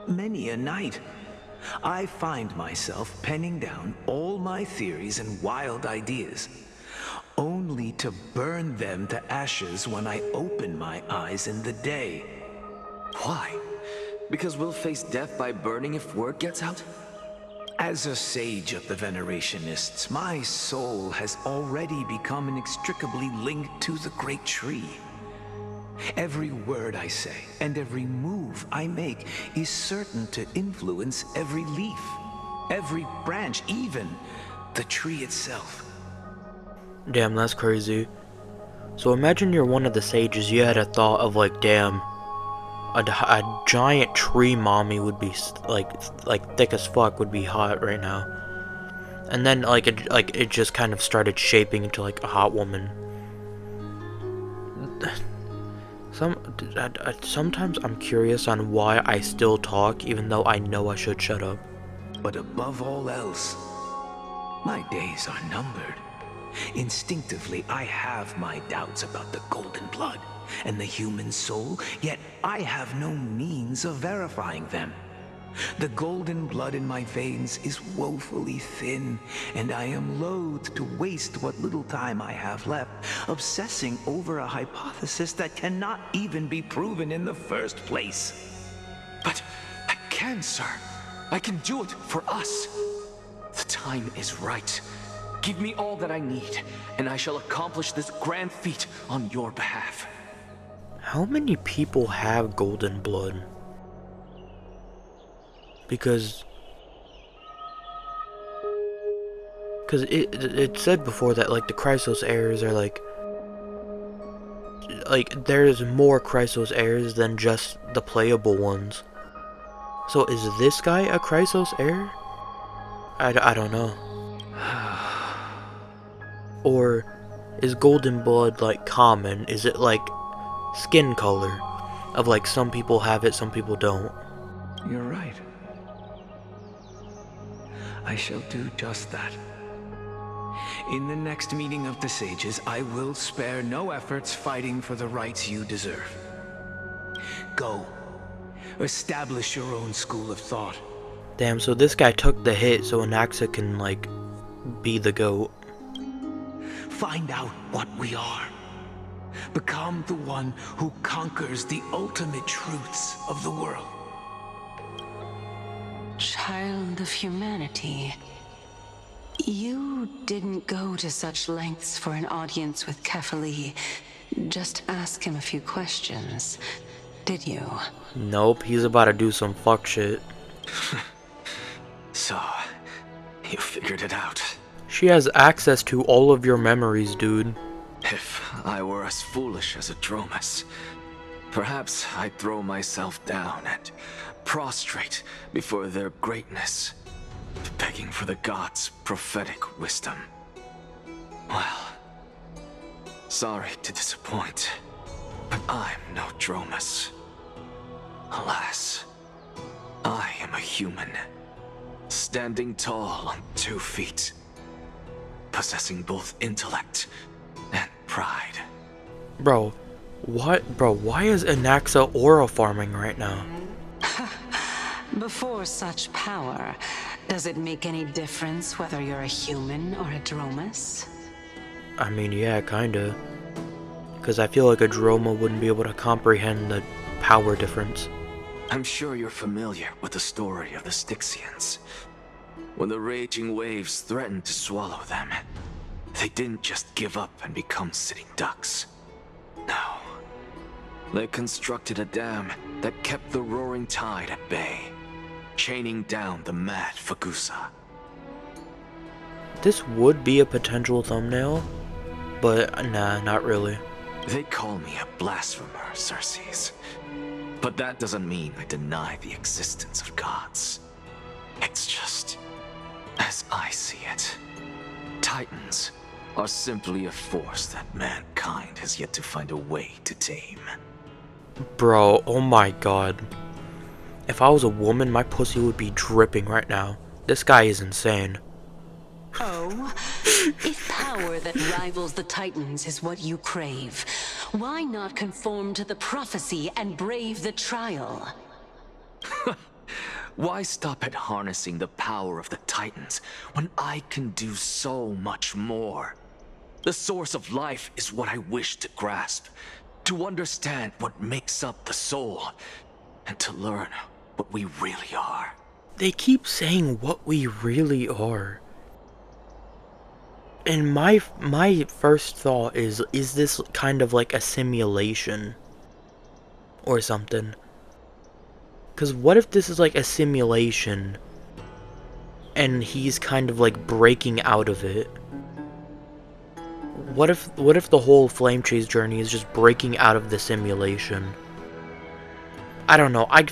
Many a night, I find myself penning down all my theories and wild ideas, only to burn them to ashes when I open my eyes in the day. Why? Because we'll face death by burning if word gets out? As a sage of the Venerationists, my soul has already become inextricably linked to the great tree. Every word I say and every move I make is certain to influence every leaf, every branch, even the tree itself. Damn, that's crazy. So imagine you're one of the sages. You had a thought of like, damn, a giant tree mommy would be like thick as fuck, would be hot right now. And then it just kind of started shaping into like a hot woman. Sometimes I'm curious on why I still talk even though I know I should shut up. But above all else, my days are numbered. Instinctively, I have my doubts about the golden blood and the human soul, yet I have no means of verifying them. The golden blood in my veins is woefully thin, and I am loath to waste what little time I have left obsessing over a hypothesis that cannot even be proven in the first place. But I can, sir. I can do it for us. The time is right. Give me all that I need, and I shall accomplish this grand feat on your behalf. How many people have golden blood? Because it said before that like the Chrysos heirs are like there's more Chrysos heirs than just the playable ones. So is this guy a Chrysos heir? I don't know. Or is golden blood like common? Is it like skin color? Of like some people have it, some people don't. You're right. I shall do just that. In the next meeting of the sages, I will spare no efforts fighting for the rights you deserve. Go. Establish your own school of thought. Damn, so this guy took the hit so Anaxa can like be the GOAT. Find out what we are. Become the one who conquers the ultimate truths of the world. Child of humanity. You didn't go to such lengths for an audience with Kephali. Just ask him a few questions, did you? Nope, he's about to do some fuck shit. So, you figured it out. She has access to all of your memories, dude. If I were as foolish as a Dromus, perhaps I'd throw myself down and prostrate before their greatness, begging for the gods' prophetic wisdom. Well, sorry to disappoint, but I'm no Dromus. Alas, I am a human, standing tall on 2 feet, possessing both intellect and pride. Bro, what? Bro, why is Anaxa aura farming right now? Before such power, does it make any difference whether you're a human or a Dromus? I mean, yeah, kinda. Because I feel like a Droma wouldn't be able to comprehend the power difference. I'm sure you're familiar with the story of the Styxians. When the raging waves threatened to swallow them, they didn't just give up and become sitting ducks. No. They constructed a dam that kept the roaring tide at bay, chaining down the mad Fagusa. This would be a potential thumbnail, but nah, not really. They call me a blasphemer, Circes. But that doesn't mean I deny the existence of gods. It's just, as I see it, Titans are simply a force that mankind has yet to find a way to tame. Bro, oh my god. If I was a woman, my pussy would be dripping right now. This guy is insane. Oh, if power that rivals the Titans is what you crave, why not conform to the prophecy and brave the trial? Why stop at harnessing the power of the Titans when I can do so much more? The source of life is what I wish to grasp, to understand what makes up the soul, and to learn what we really are. They keep saying what we really are. And my first thought is this kind of like a simulation? Or something? Because what if this is like a simulation, and he's kind of like breaking out of it? What if the whole Flame Tree's journey is just breaking out of the simulation? I don't know. I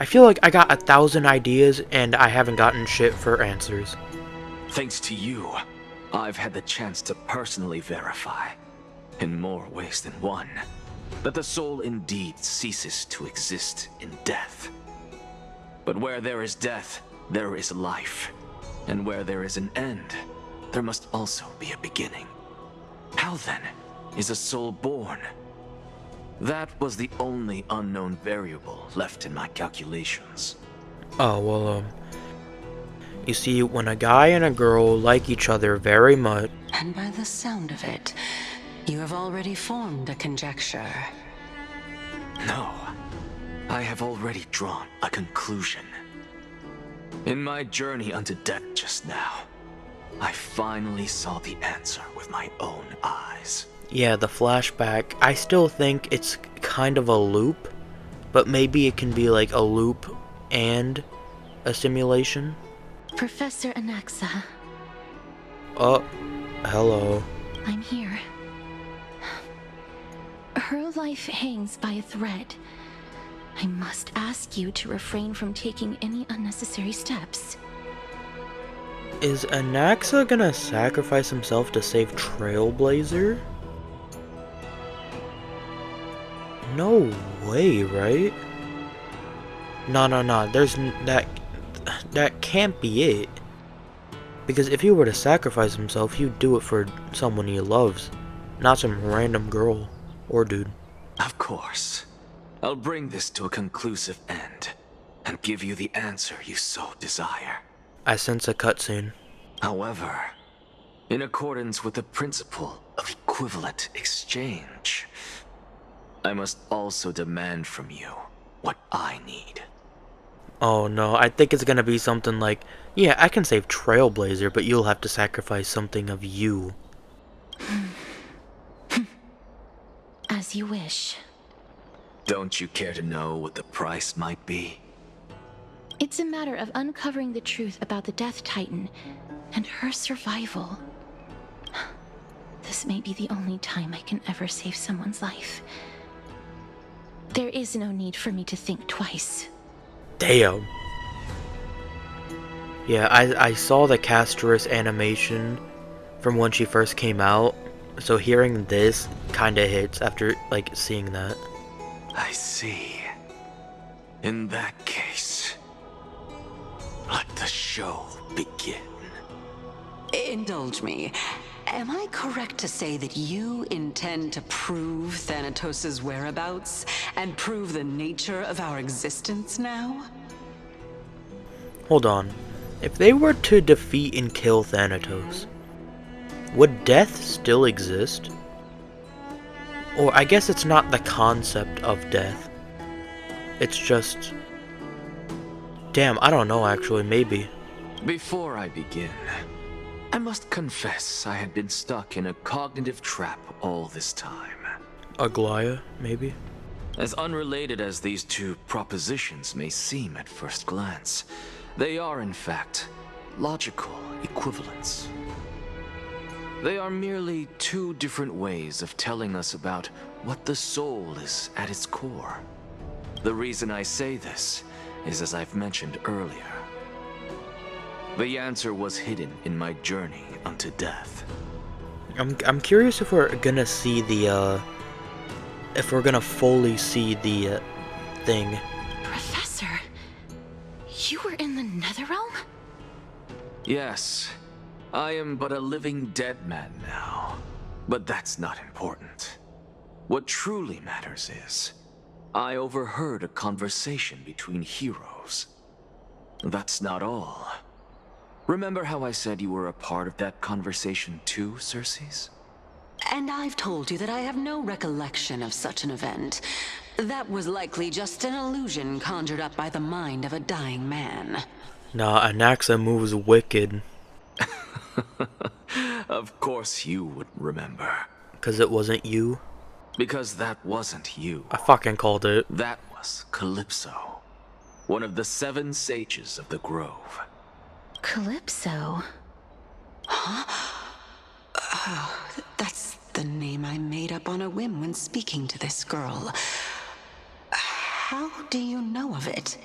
feel like I got 1,000 ideas and I haven't gotten shit for answers. Thanks to you, I've had the chance to personally verify, in more ways than one, that the soul indeed ceases to exist in death. But where there is death, there is life. And where there is an end, there must also be a beginning. How then is a soul born? That was the only unknown variable left in my calculations. Oh, well, you see, when a guy and a girl like each other very much... And by the sound of it, you have already formed a conjecture. No, I have already drawn a conclusion. In my journey unto death just now, I finally saw the answer with my own eyes. Yeah, the flashback, I still think it's kind of a loop, but maybe it can be like a loop and a simulation. Professor Anaxa, Oh, hello. I'm here. Her life hangs by a thread. I must ask you to refrain from taking any unnecessary steps. Is Anaxa gonna sacrifice himself to save Trailblazer? No way, right? No, that can't be it. Because if he were to sacrifice himself, he'd do it for someone he loves, not some random girl or dude. Of course. I'll bring this to a conclusive end, and give you the answer you so desire. I sense a cutscene. However, in accordance with the principle of equivalent exchange, I must also demand from you what I need. Oh no, I think it's gonna be something like, yeah, I can save Trailblazer, but you'll have to sacrifice something of you. As you wish. Don't you care to know what the price might be? It's a matter of uncovering the truth about the Death Titan and her survival. This may be the only time I can ever save someone's life. There is no need for me to think twice. Damn. Yeah, I saw the Castorus animation from when she first came out. So hearing this kinda hits after, like, seeing that. I see. In that case, let the show begin. Indulge me. Am I correct to say that you intend to prove Thanatos' whereabouts and prove the nature of our existence now? Hold on. If they were to defeat and kill Thanatos, would death still exist? Or I guess it's not the concept of death. It's just... Damn, I don't know actually, maybe. Before I begin, I must confess I had been stuck in a cognitive trap all this time. Aglaya, maybe? As unrelated as these two propositions may seem at first glance, they are in fact logical equivalents. They are merely two different ways of telling us about what the soul is at its core. The reason I say this is as I've mentioned earlier. The answer was hidden in my journey unto death. I'm curious if we're gonna see the, if we're gonna fully see the, thing. Professor, you were in the Netherrealm? Yes, I am but a living dead man now. But that's not important. What truly matters is, I overheard a conversation between heroes. That's not all. Remember how I said you were a part of that conversation too, Circes? And I've told you that I have no recollection of such an event. That was likely just an illusion conjured up by the mind of a dying man. Nah, Anaxa moves wicked. Of course you would remember. Cause it wasn't you. Because that wasn't you. I fucking called it. That was Calypso, one of the 7 sages of the Grove. Calypso. That's the name I made up on a whim when speaking to this girl. How do you know of it?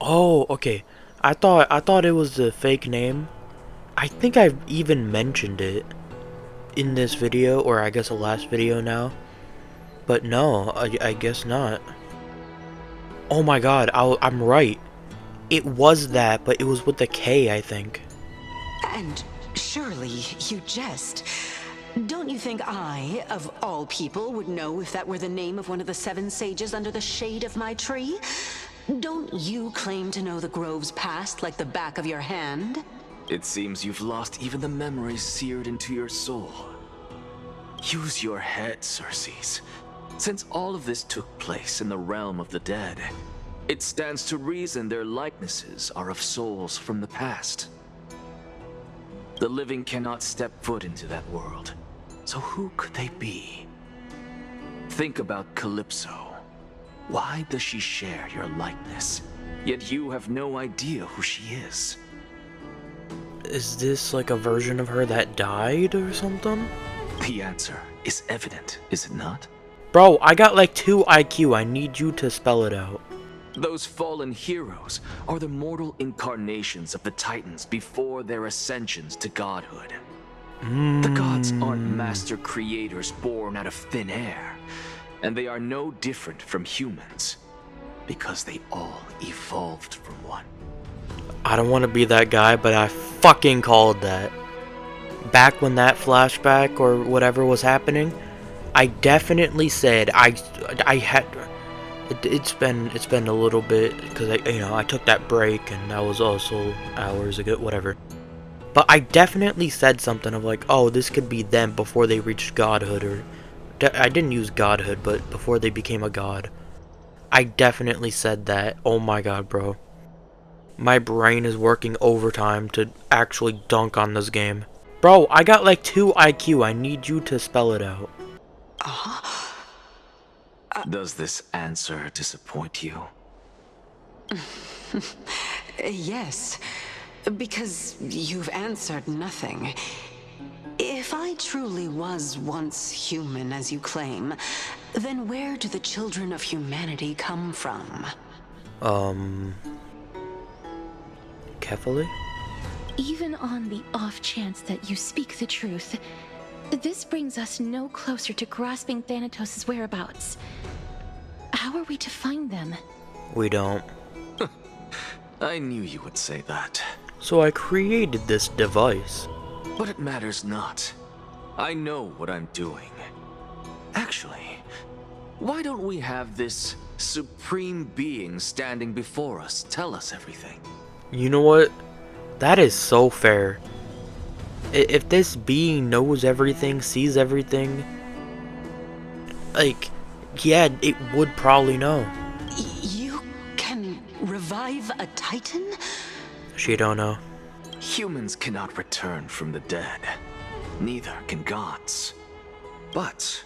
Oh, okay. I thought it was a fake name. I think I've even mentioned it in this video, or I guess the last video now. But no, I guess not. Oh my god, I'm right. It was that, but it was with a K, I think. And surely you jest. Don't you think I, of all people, would know if that were the name of one of the 7 sages under the shade of my tree? Don't you claim to know the Grove's past like the back of your hand? It seems you've lost even the memories seared into your soul. Use your head, Circes. Since all of this took place in the realm of the dead, it stands to reason their likenesses are of souls from the past. The living cannot step foot into that world, so who could they be? Think about Calypso. Why does she share your likeness, yet you have no idea who she is? Is this like a version of her that died or something? The answer is evident, is it not? Bro, I got like 2 IQ. I need you to spell it out. Those fallen heroes are the mortal incarnations of the Titans before their ascensions to godhood. The gods aren't master creators born out of thin air, and they are no different from humans, because they all evolved from one. I don't want to be that guy, but I fucking called that. Back when that flashback or whatever was happening, I definitely said I had. It's been a little bit because I took that break and that was also hours ago, whatever. But I definitely said something of like, oh, this could be them before they reached godhood, or I didn't use godhood, but before they became a god. I definitely said that. Oh my god, bro. My brain is working overtime to actually dunk on this game. Bro, I got like 2 IQ. I need you to spell it out. Does this answer disappoint you? Yes, because you've answered nothing. If I truly was once human, as you claim, then where do the children of humanity come from? Kefali? Even on the off chance that you speak the truth, this brings us no closer to grasping Thanatos' whereabouts. How are we to find them? We don't. I knew you would say that. So I created this device. But it matters not. I know what I'm doing. Actually, why don't we have this supreme being standing before us tell us everything? You know what? That is so fair. If this being knows everything, sees everything, like, yeah, it would probably know. You can revive a Titan? She don't know. Humans cannot return from the dead. Neither can gods. But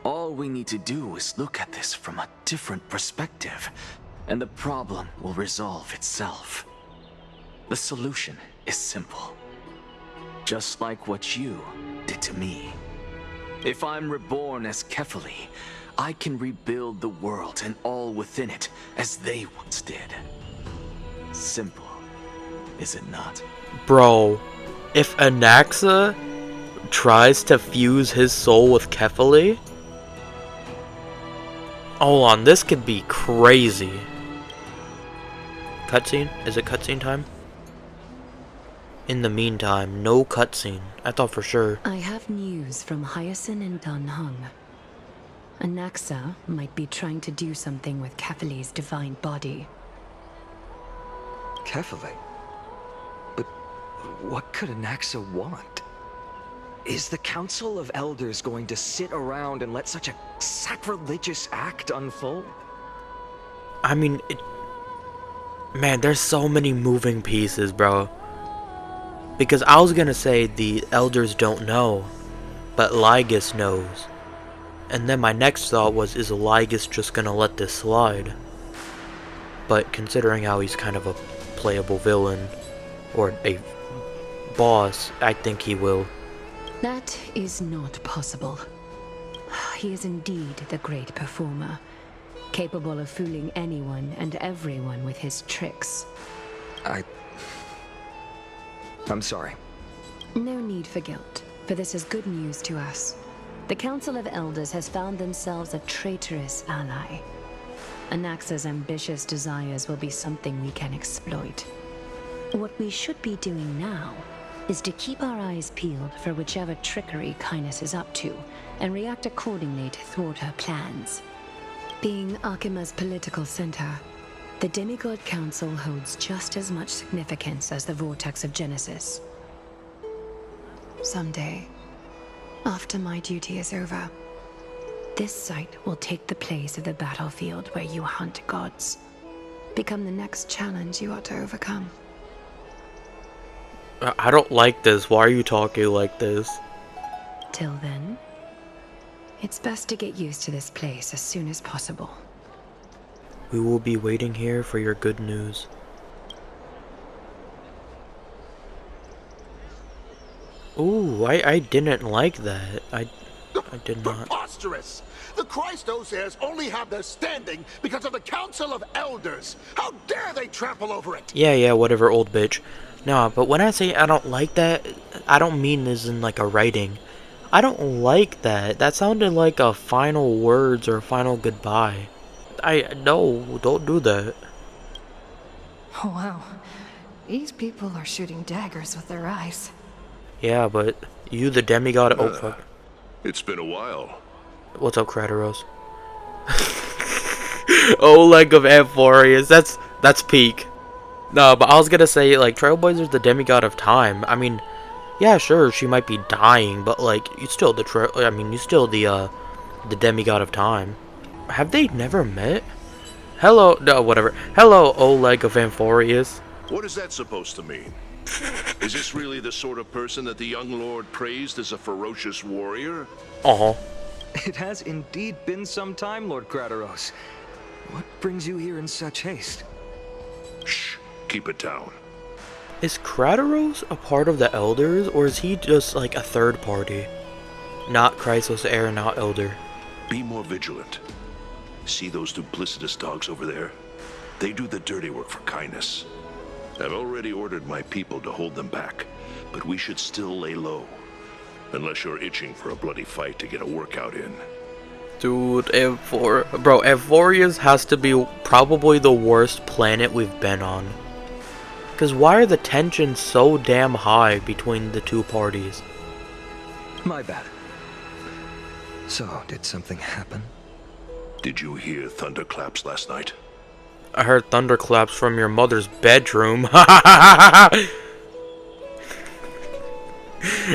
all we need to do is look at this from a different perspective, and the problem will resolve itself. The solution is simple. Just like what you did to me. If I'm reborn as Kefali, I can rebuild the world and all within it as they once did. Simple, is it not? Bro, if Anaxa tries to fuse his soul with Kefali, hold on, this could be crazy. Cutscene? Is it cutscene time? In the meantime, no cutscene. I thought for sure. I have news from Hyacinth and Dan Heng. Anaxa might be trying to do something with Kefali's divine body. Kefali? But what could Anaxa want? Is the Council of Elders going to sit around and let such a sacrilegious act unfold? I mean, man, there's so many moving pieces, bro. Because I was gonna say the elders don't know, but Lygus knows. And then my next thought was, is Lygus just gonna let this slide? But considering how he's kind of a playable villain, or a boss, I think he will. That is not possible. He is indeed the great performer, capable of fooling anyone and everyone with his tricks. I'm sorry. No need for guilt, for this is good news to us. The Council of Elders has found themselves a traitorous ally. Anaxa's ambitious desires will be something we can exploit. What we should be doing now is to keep our eyes peeled for whichever trickery Kainis is up to, and react accordingly to thwart her plans. Being Akima's political center, the Demigod Council holds just as much significance as the Vortex of Genesis. Someday, after my duty is over, this site will take the place of the battlefield where you hunt gods. Become the next challenge you are to overcome. I don't like this. Why are you talking like this? Till then, it's best to get used to this place as soon as possible. We will be waiting here for your good news. Ooh, I didn't like that. I did not. Preposterous! The Christos heirs only have their standing because of the Council of Elders. How dare they trample over it? Yeah, whatever, old bitch. Nah, but when I say I don't like that, I don't mean this in like a writing. I don't like that. That sounded like a final words or a final goodbye. No, don't do that. Oh, wow. These people are shooting daggers with their eyes. Yeah, but you the demigod. Oh, fuck. It's been a while. What's up, Kratos? Oleg of Amphorius. That's peak. No, but I was gonna say, like, Trailblazer's the demigod of time. I mean, yeah, sure, she might be dying, but like, you still the demigod of time. Have they never met? Hello, no, whatever. Hello, Oleg of Amphorius. What is that supposed to mean? Is this really the sort of person that the young lord praised as a ferocious warrior? Uh-huh. It has indeed been some time, Lord Kratos. What brings you here in such haste? Shh, keep it down. Is Kratos a part of the Elders, or is he just like a third party? Not Chrysos heir, not Elder. Be more vigilant. See those duplicitous dogs over there? They do the dirty work for kindness. I've already ordered my people to hold them back, but we should still lay low. Unless you're itching for a bloody fight to get a workout in. Dude, bro, Evorius has to be probably the worst planet we've been on. Cause why are the tensions so damn high between the two parties? My bad. So, did something happen? Did you hear thunderclaps last night? I heard thunderclaps from your mother's bedroom.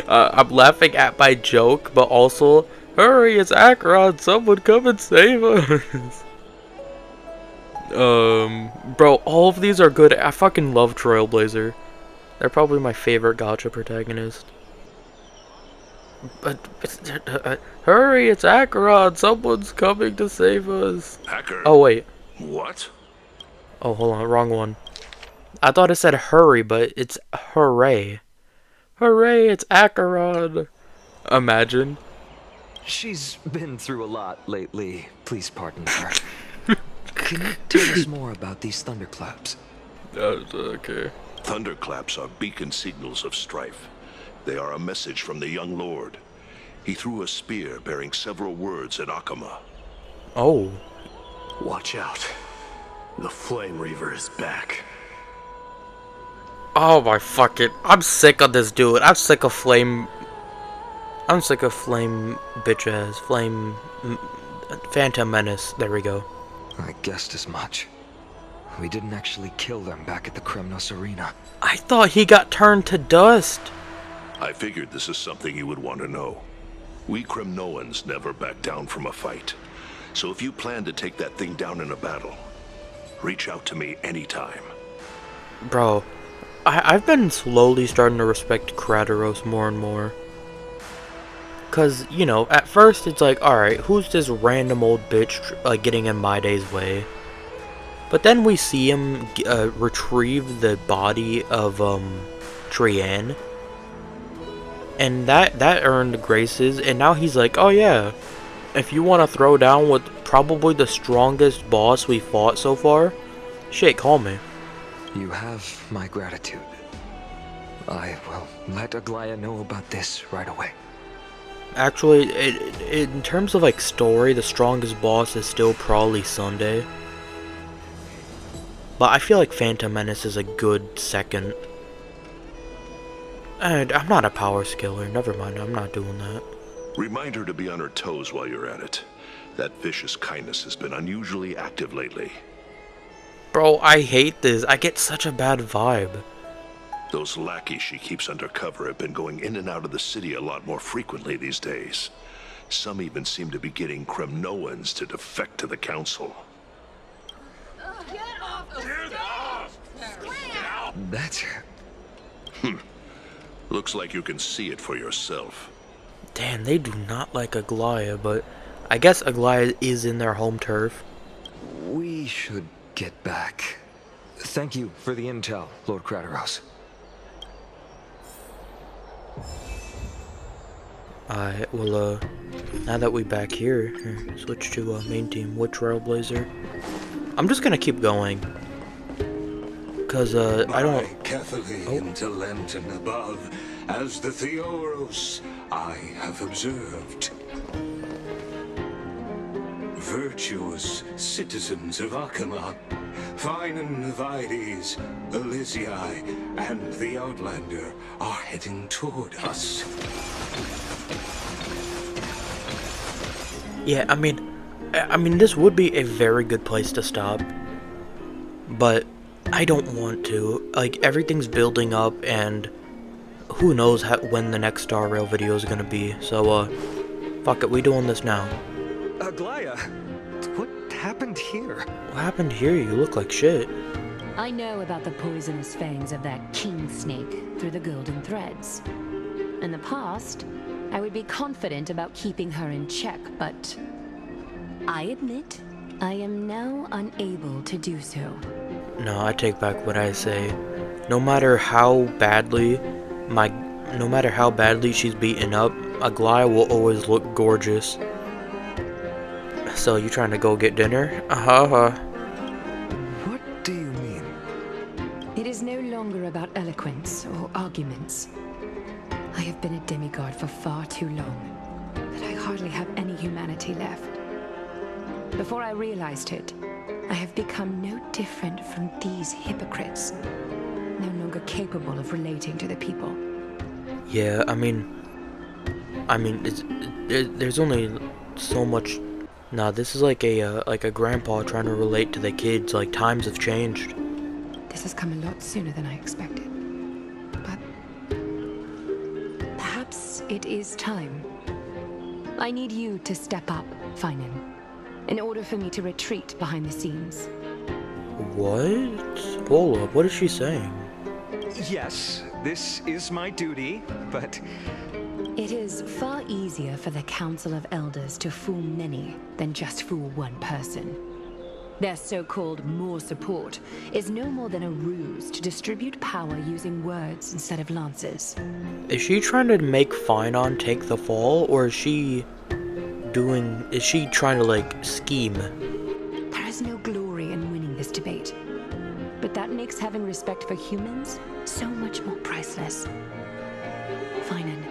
I'm laughing at my joke, but also, hurry, it's Acheron, someone come and save us. Bro, all of these are good. I fucking love Trailblazer. They're probably my favorite gacha protagonist. But, hurry, it's Acheron, someone's coming to save us. Hacker? Oh, wait. What? Oh, hold on, wrong one. I thought it said hurry, but it's hooray. Hooray, it's Acheron. Imagine. She's been through a lot lately. Please pardon her. Can you tell us more about these thunderclaps? Okay. Thunderclaps are beacon signals of strife. They are a message from the young lord. He threw a spear bearing several words at Akama. Oh. Watch out. The Flame Reaver is back. Oh my fucking... I'm sick of this dude. I'm sick of Flame bitch ass. Phantom Menace. There we go. I guessed as much. We didn't actually kill them back at the Kremnos Arena. I thought he got turned to dust. I figured this is something you would want to know. We Kremnoans never back down from a fight. So if you plan to take that thing down in a battle, reach out to me anytime. Bro, I've been slowly starting to respect Kratos more and more. Cause, you know, at first it's like, alright, who's this random old bitch, like, getting in Maide's way? But then we see him retrieve the body of, Trian. And that earned graces, and now he's like, oh yeah, if you want to throw down with probably the strongest boss we fought so far, shit, call me. You have my gratitude. I will let Aglaya know about this right away. Actually, in terms of like story, the strongest boss is still probably Sunday. But I feel like Phantom Menace is a good second. And I'm not a power skiller, never mind, I'm not doing that. Remind her to be on her toes while you're at it. That vicious kindness has been unusually active lately. Bro, I hate this. I get such a bad vibe. Those lackeys she keeps undercover have been going in and out of the city a lot more frequently these days. Some even seem to be getting Kremnoans to defect to the council. That's... Looks like you can see it for yourself. Damn, they do not like Aglaya, but I guess Aglaya is in their home turf. We should get back. Thank you for the intel, Lord Kratos. Alright, well, now that we're back here, switch to main team with Trailblazer. I'm just gonna keep going. Cause, I don't... Carefully into Lenten above, as the Theoros I have observed. Virtuous citizens of Akama, Fine and Vides, Elysiae, and the Outlander are heading toward us. Yeah, I mean, this would be a very good place to stop. But I don't want to. Like, everything's building up, and who knows when the next Star Rail video is gonna be. So, fuck it, we doing this now. Aglaya, what happened here? What happened here? You look like shit. I know about the poisonous fangs of that king snake through the golden threads. In the past, I would be confident about keeping her in check, but I admit I am now unable to do so. No, I take back what I say. No matter how badly she's beaten up, Aglaya will always look gorgeous. So you trying to go get dinner? What do you mean? It is no longer about eloquence or arguments. I have been a demigod for far too long, that I hardly have any humanity left. Before I realized it, I have become no different from these hypocrites, no longer capable of relating to the people. Yeah, I mean, there's only so much. Nah, this is like a grandpa trying to relate to the kids. Like, times have changed. This has come a lot sooner than I expected. But perhaps it is time. I need you to step up, Finan, in order for me to retreat behind the scenes. What? Hold up, what is she saying? Yes, this is my duty, but... It is far easier for the Council of Elders to fool many than just fool one person. Their so-called more support is no more than a ruse to distribute power using words instead of lances. Is she trying to make Finan take the fall, or is she trying to, like, scheme? There is no glory in winning this debate, but that makes having respect for humans so much more priceless. Finan,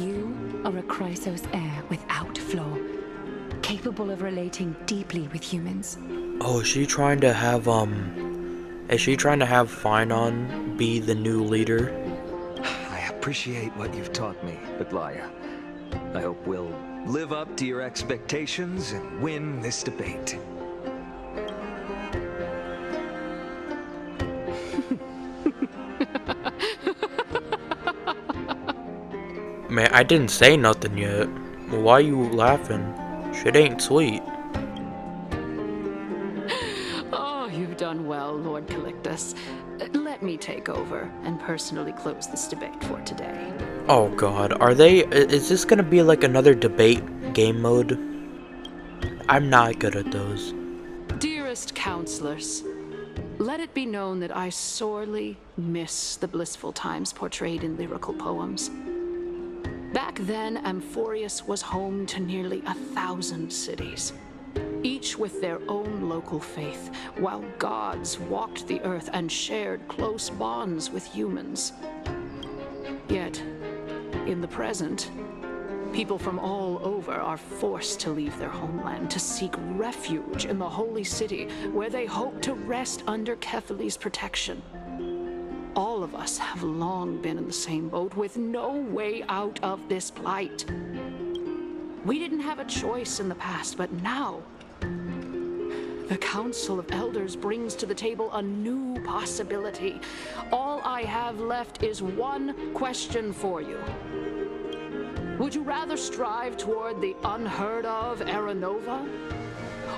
you are a Chrysos heir without flaw, capable of relating deeply with humans. Oh, is she trying to have Finan be the new leader? I appreciate what you've taught me, Aglaya. I hope we'll live up to your expectations and win this debate. Man, I didn't say nothing yet. Why you laughing? Shit ain't sweet. Oh, you've done well, Lord Calictus. Let me take over and personally close this debate for today. Oh god, is this gonna be like another debate game mode? I'm not good at those. Dearest counselors, let it be known that I sorely miss the blissful times portrayed in lyrical poems. Back then, Amphorius was home to nearly 1,000 cities, each with their own local faith, while gods walked the earth and shared close bonds with humans. Yet, in the present, people from all over are forced to leave their homeland to seek refuge in the holy city, where they hope to rest under Kefali's protection. All of us have long been in the same boat, with no way out of this plight. We didn't have a choice in the past, but now the Council of Elders brings to the table a new possibility. All I have left is one question for you. Would you rather strive toward the unheard of Era Nova,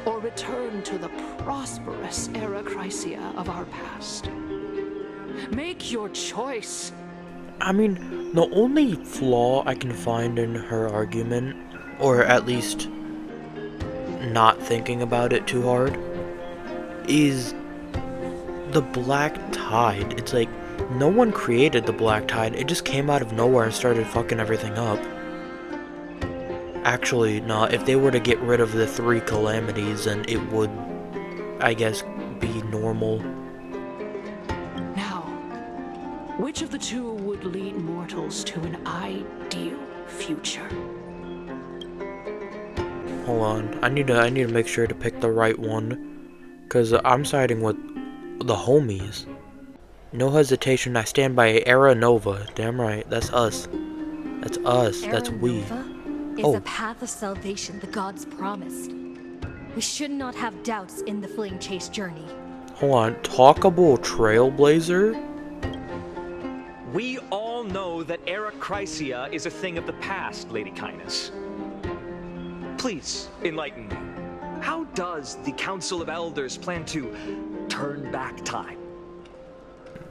or return to the prosperous Era Chrysia of our past? Make your choice. I mean, the only flaw I can find in her argument, or at least not thinking about it too hard, is the black tide. It's like, no one created the black tide, it just came out of nowhere and started fucking everything up. Actually, no, if they were to get rid of the 3 calamities, then it would, I guess, be normal. Which of the two would lead mortals to an ideal future? Hold on, I need to make sure to pick the right one, cause I'm siding with the homies. No hesitation, I stand by Era Nova. Damn right, that's us. That's us. That's we. Is a path of salvation the gods promised. We should not have doubts in the Flame Chase journey. Hold on, talkable trailblazer? We all know that Era Chrysia is a thing of the past, Lady Kindness. Please, enlighten me. How does the Council of Elders plan to turn back time?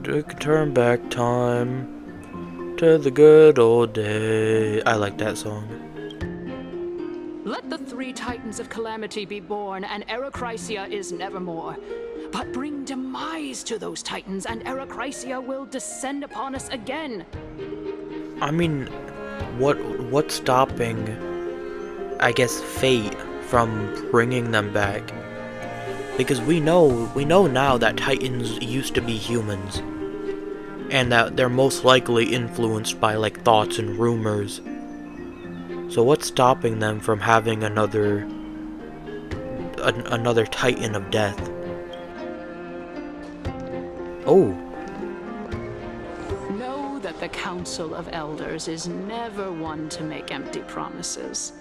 Turn back time to the good old day. I like that song. Let the 3 Titans of Calamity be born, and Era Chrysia is nevermore. But bring demise to those Titans, and Era Chrysia will descend upon us again. I mean, what's stopping, I guess, fate from bringing them back? Because we know now that Titans used to be humans. And that they're most likely influenced by like thoughts and rumors. So what's stopping them from having another Titan of death? Oh. Know that the Council of Elders is never one to make empty promises.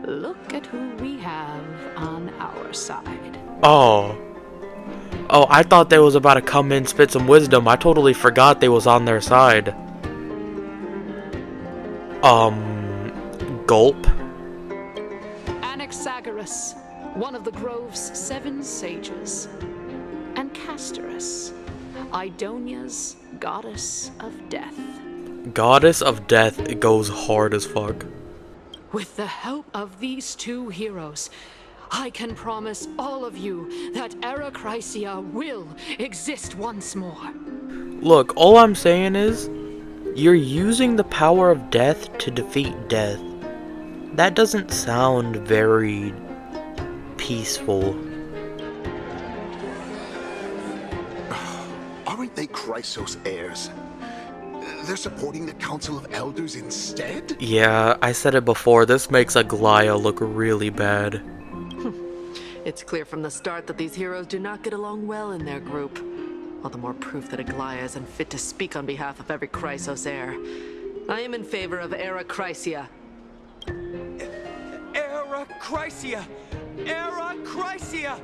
Look at who we have on our side. Oh, I thought they was about to come in, spit some wisdom. I totally forgot they was on their side. Gulp. Anaxagoras, one of the Grove's 7 sages. And Castorus, Idonia's goddess of death. Goddess of death, it goes hard as fuck. With the help of these 2 heroes, I can promise all of you that Era Chrysia will exist once more. Look, all I'm saying is, you're using the power of death to defeat death. That doesn't sound very peaceful. Aren't they Chrysos heirs? They're supporting the Council of Elders instead? Yeah, I said it before, this makes Aglaya look really bad. It's clear from the start that these heroes do not get along well in their group. All the more proof that Aglaya isn't fit to speak on behalf of every Chrysos heir. I am in favor of Era Chrysia. Era Chrysia! Era Chrysia!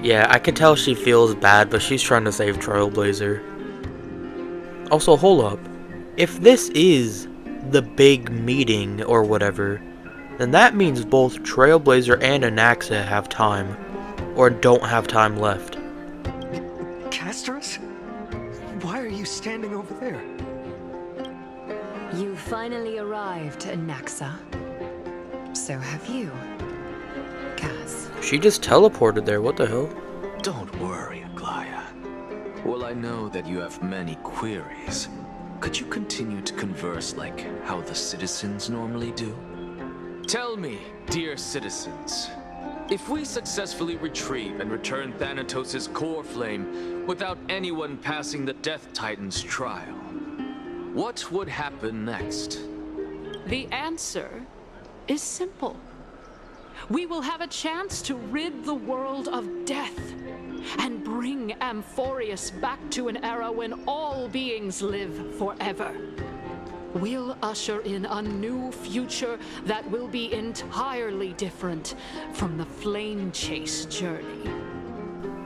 Yeah, I can tell she feels bad, but she's trying to save Trailblazer. Also, hold up. If this is the big meeting or whatever, then that means both Trailblazer and Anaxa have time. Or don't have time left. Castorus? Why are you standing over there? You finally arrived, Anaxa. So have you, Kaz. She just teleported there, what the hell? Don't worry, Aglaya. Well, I know that you have many queries. Could you continue to converse like how the citizens normally do? Tell me, dear citizens, if we successfully retrieve and return Thanatos' core flame without anyone passing the Death Titan's trial, what would happen next? The answer is simple. We will have a chance to rid the world of death and bring Amphorius back to an era when all beings live forever. We'll usher in a new future that will be entirely different from the flame chase journey.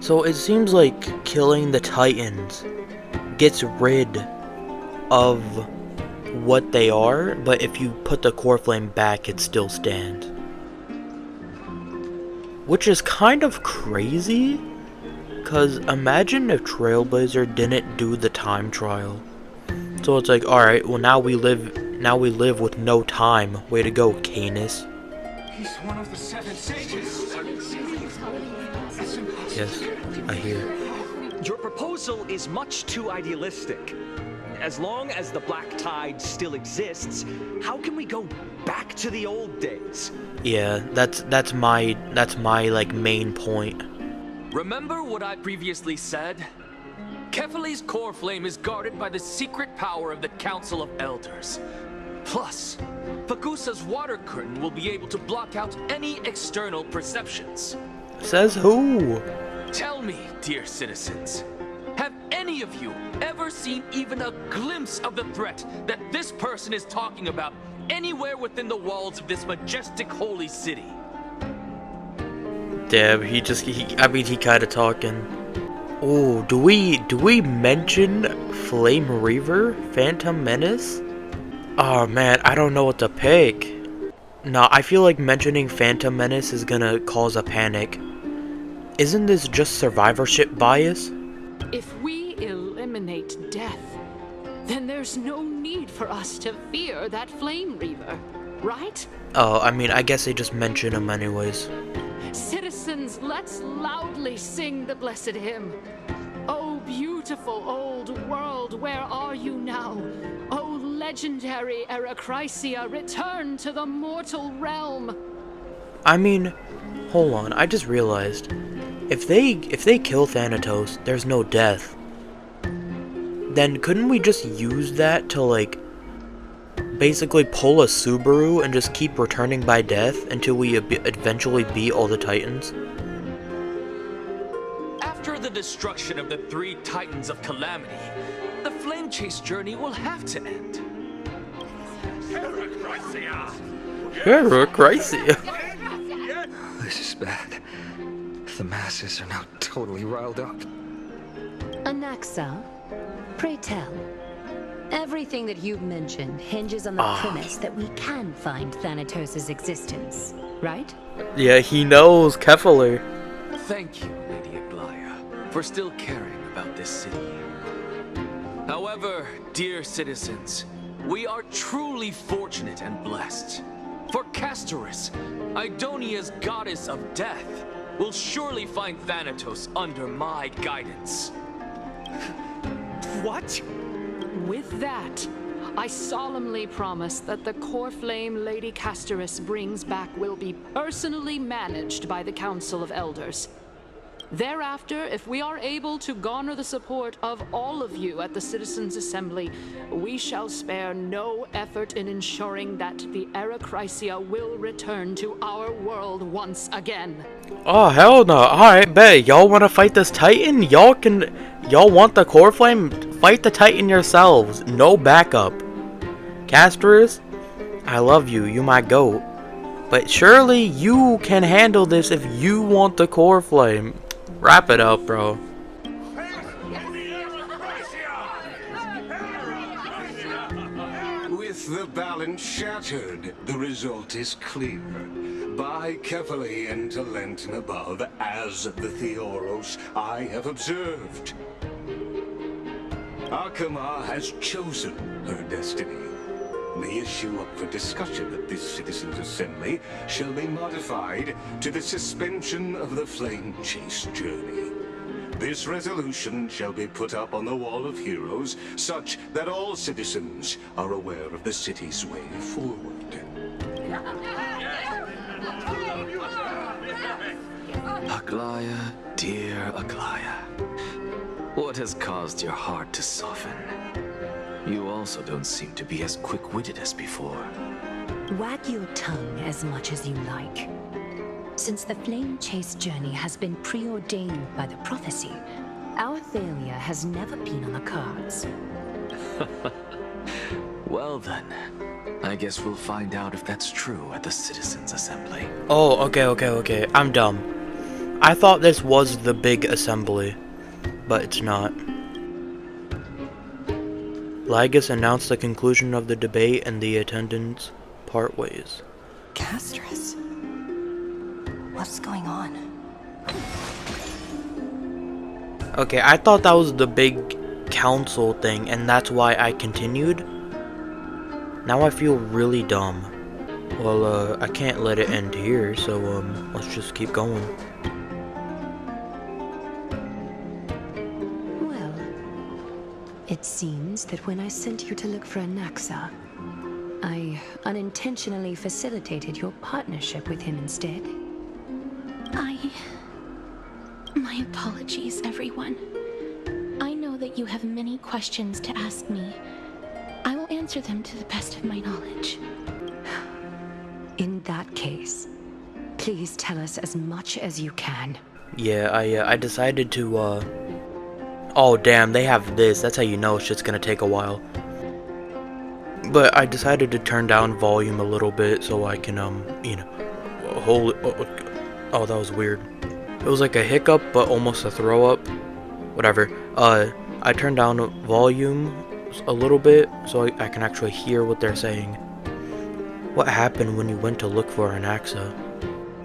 So it seems like killing the Titans gets rid of what they are, but if you put the core flame back, it still stands. Which is kind of crazy, because imagine if Trailblazer didn't do the time trial. So it's like, alright, well now we live with no time. Way to go, Canis. He's one of the 7 sages. Yes, I hear. Your proposal is much too idealistic. As long as the Black Tide still exists, how can we go back to the old days? Yeah, that's my like main point. Remember what I previously said? Kefali's core flame is guarded by the secret power of the Council of Elders. Plus, Pagusa's water curtain will be able to block out any external perceptions. Says who? Tell me, dear citizens, have any of you ever seen even a glimpse of the threat that this person is talking about anywhere within the walls of this majestic holy city? Damn, he kinda talking. Oh, do we mention Flame Reaver? Phantom Menace? Oh man, I don't know what to pick. No, I feel like mentioning Phantom Menace is gonna cause a panic. Isn't this just survivorship bias? If we eliminate death, then there's no need for us to fear that Flame Reaver, right? Oh, I mean, I guess they just mention him anyways. Citizens, let's loudly sing the blessed hymn. Oh, beautiful old world, where are you now? Oh, legendary Eracrysia return to the mortal realm. I mean, hold on, I just realized. If they kill Thanatos, there's no death. Then couldn't we just use that to, like, basically pull a Subaru and just keep returning by death until we eventually beat all the Titans? After the destruction of the 3 Titans of Calamity, the Flame Chase journey will have to end. Eracrysia. This is bad. The masses are now totally riled up. Anaxa, pray tell. Everything that you've mentioned hinges on the premise that we can find Thanatos' existence, right? Yeah, he knows, Kefler. Thank you, Lady Aglaya, for still caring about this city. However, dear citizens, we are truly fortunate and blessed. For Castoris, Idonia's goddess of death, will surely find Thanatos under my guidance. What? With that, I solemnly promise that the core flame Lady Castoris brings back will be personally managed by the Council of Elders. Thereafter, if we are able to garner the support of all of you at the Citizens' Assembly, we shall spare no effort in ensuring that the Eracrysia will return to our world once again. Oh, hell no. Alright, bet. Y'all wanna fight this Titan? Y'all want the core flame? Fight the Titan yourselves. No backup. Castoris, I love you. You my goat. But surely you can handle this if you want the core flame. Wrap it up, bro. With the balance shattered, the result is clear. By carefully enter Lenten above, as the Theoros I have observed. Akama has chosen her destiny. The issue up for discussion at this Citizens' Assembly shall be modified to the suspension of the Flame Chase journey. This resolution shall be put up on the Wall of Heroes, such that all citizens are aware of the city's way forward. Aglaya, dear Aglaya, what has caused your heart to soften? You also don't seem to be as quick-witted as before. Wag your tongue as much as you like. Since the Flame Chase journey has been preordained by the prophecy, our failure has never been on the cards. Well then, I guess we'll find out if that's true at the Citizens' Assembly. Oh, okay. I'm dumb. I thought this was the big assembly, but it's not. Lygus announced the conclusion of the debate and the attendants part ways. Castoris? What's going on? Okay, I thought that was the big council thing, and that's why I continued. Now I feel really dumb. Well, I can't let it end here, so, let's just keep going. Well, it seems that when I sent you to look for Anaxa, I unintentionally facilitated your partnership with him instead. My apologies, everyone. I know that you have many questions to ask me. I will answer them to the best of my knowledge. In that case, please tell us as much as you can. Yeah, I decided to, Oh, damn, they have this. That's how you know shit's gonna take a while. But I decided to turn down volume a little bit so I can, you know, hold it. Oh, that was weird. It was like a hiccup, but almost a throw up. Whatever. I turned down volume a little bit so I can actually hear what they're saying. What happened when you went to look for Anaxa?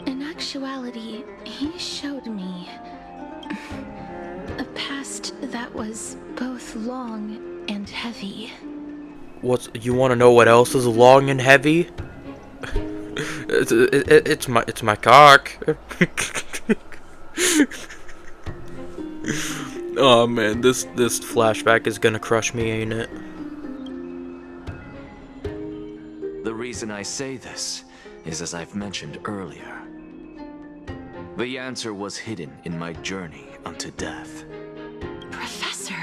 In actuality, he showed me a past that was both long and heavy. You want to know what else is long and heavy? It's my cock. Oh man, this flashback is gonna crush me, ain't it? reason I say this is as I've mentioned earlier. The answer was hidden in my journey unto death. Professor,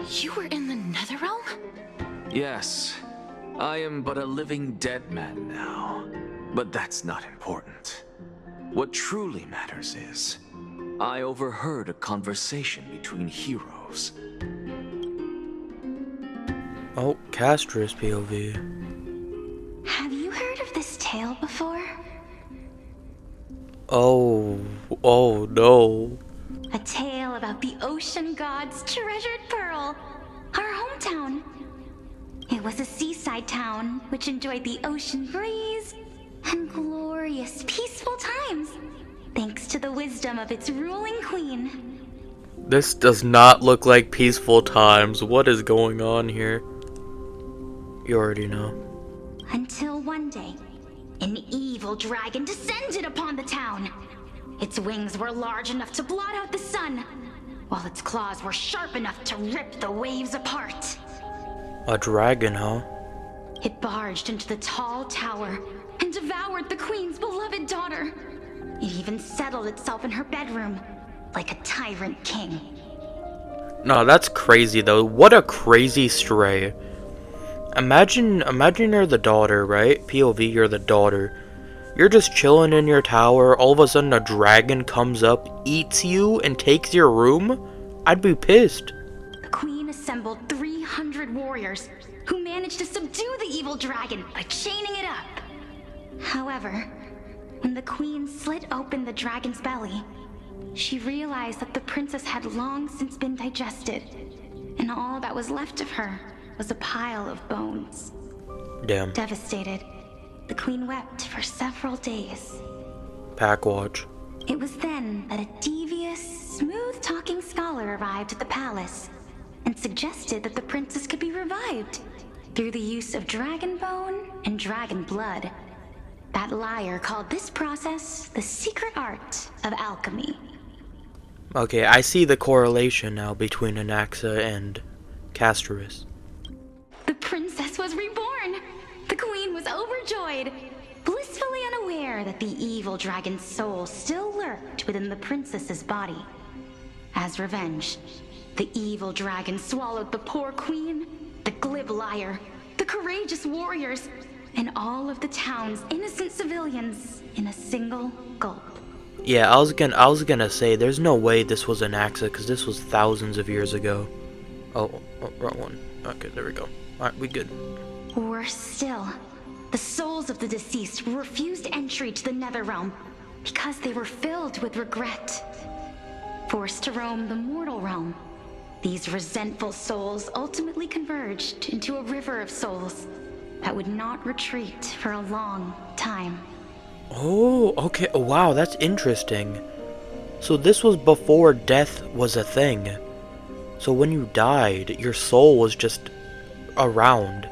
you were in the Netherrealm? Yes, I am but a living dead man now, but that's not important. What truly matters is, I overheard a conversation between heroes. Oh, Castrus POV. Have you heard of this tale before? Oh no. A tale about the ocean god's treasured pearl, our hometown. It was a seaside town which enjoyed the ocean breeze and glorious, peaceful times, thanks to the wisdom of its ruling queen. This does not look like peaceful times. What is going on here? You already know. Until one day, an evil dragon descended upon the town. Its wings were large enough to blot out the sun, while its claws were sharp enough to rip the waves apart. A dragon, huh? It barged into the tall tower and devoured the queen's beloved daughter. It even settled itself in her bedroom, like a tyrant king. No, that's crazy though. What a crazy stray. Imagine you're the daughter, right? POV, you're the daughter. You're just chilling in your tower, all of a sudden a dragon comes up, eats you, and takes your room? I'd be pissed. The queen assembled 300 warriors who managed to subdue the evil dragon by chaining it up. However, when the queen slit open the dragon's belly, she realized that the princess had long since been digested, and all that was left of her was a pile of bones. Damn. Devastated, the queen wept for several days. Packwatch. It was then that a devious, smooth-talking scholar arrived at the palace and suggested that the princess could be revived through the use of dragon bone and dragon blood. That liar called this process the secret art of alchemy. Okay, I see the correlation now between Anaxa and Castrus. The princess was reborn! The queen was overjoyed, blissfully unaware that the evil dragon's soul still lurked within the princess's body. As revenge, the evil dragon swallowed the poor queen, the glib liar, the courageous warriors, and all of the town's innocent civilians in a single gulp. Yeah, I was gonna say there's no way this was Anaxa because this was thousands of years ago. Oh, wrong one. Okay, there we go. Alright, we good. Worse still, the souls of the deceased refused entry to the Netherrealm because they were filled with regret. Forced to roam the mortal realm, these resentful souls ultimately converged into a river of souls that would not retreat for a long time. Oh, okay. Oh, wow, that's interesting. So this was before death was a thing. So when you died, your soul was just around.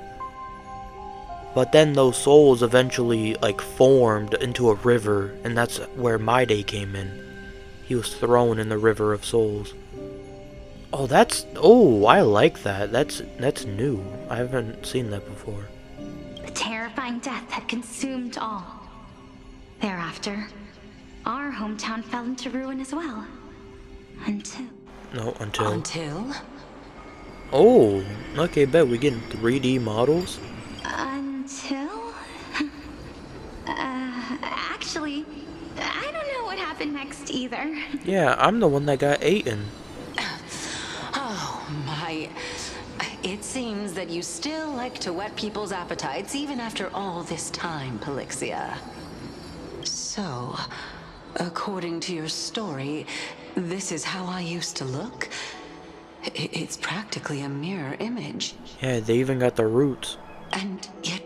But then those souls eventually, like, formed into a river, and that's where My Day came in. He was thrown in the river of souls. Oh, oh, I like that. That's new. I haven't seen that before. The terrifying death had consumed all. Thereafter, our hometown fell into ruin as well. Until... No, until... Until? Oh, okay, bet we getting 3D models? Until? Actually, I don't know what happened next either. Yeah, I'm the one that got eaten. Oh, my... It seems that you still like to whet people's appetites even after all this time, Pelixia. So, according to your story, this is how I used to look? It's practically a mirror image. Yeah, they even got the roots. And yet,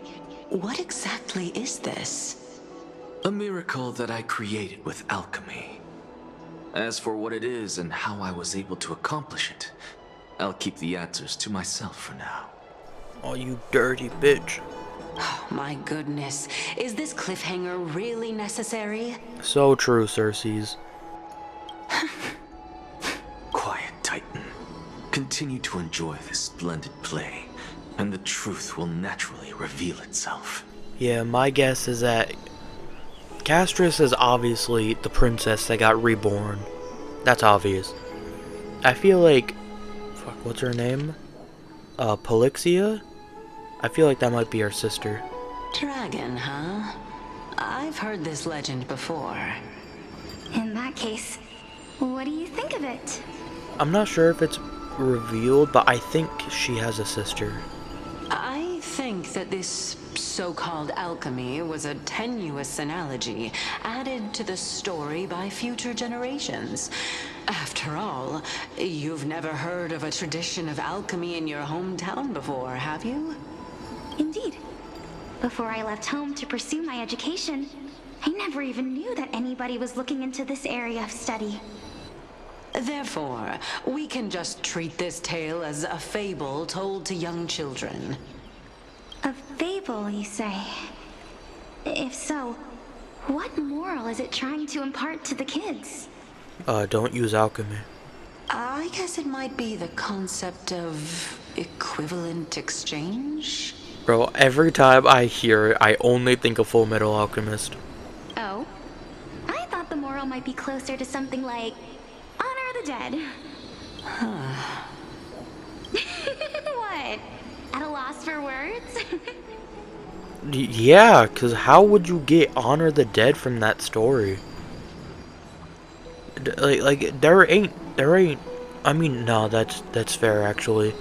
what exactly is this? A miracle that I created with alchemy. As for what it is and how I was able to accomplish it, I'll keep the answers to myself for now. Oh, you dirty bitch. Oh, my goodness. Is this cliffhanger really necessary? So true, Circes. Quiet, Titan. Continue to enjoy this splendid play, and the truth will naturally reveal itself. Yeah, my guess is that Castris is obviously the princess that got reborn. That's obvious. I feel like... Fuck, what's her name? Polixia? I feel like that might be her sister. Dragon, huh? I've heard this legend before. In that case, what do you think of it? I'm not sure if it's revealed, but I think she has a sister. I think that this so-called alchemy was a tenuous analogy added to the story by future generations. After all, you've never heard of a tradition of alchemy in your hometown before, have you? Indeed. Before I left home to pursue my education, I never even knew that anybody was looking into this area of study. Therefore, we can just treat this tale as a fable told to young children. A fable, you say? If so, what moral is it trying to impart to the kids? Don't use alchemy. I guess it might be the concept of equivalent exchange? Bro, every time I hear it, I only think of Full Metal Alchemist. Oh? I thought the moral might be closer to something like honor the dead. Huh. What? At a loss for words? Yeah, cause how would you get honor the dead from that story? Like there ain't. I mean, no, that's fair actually.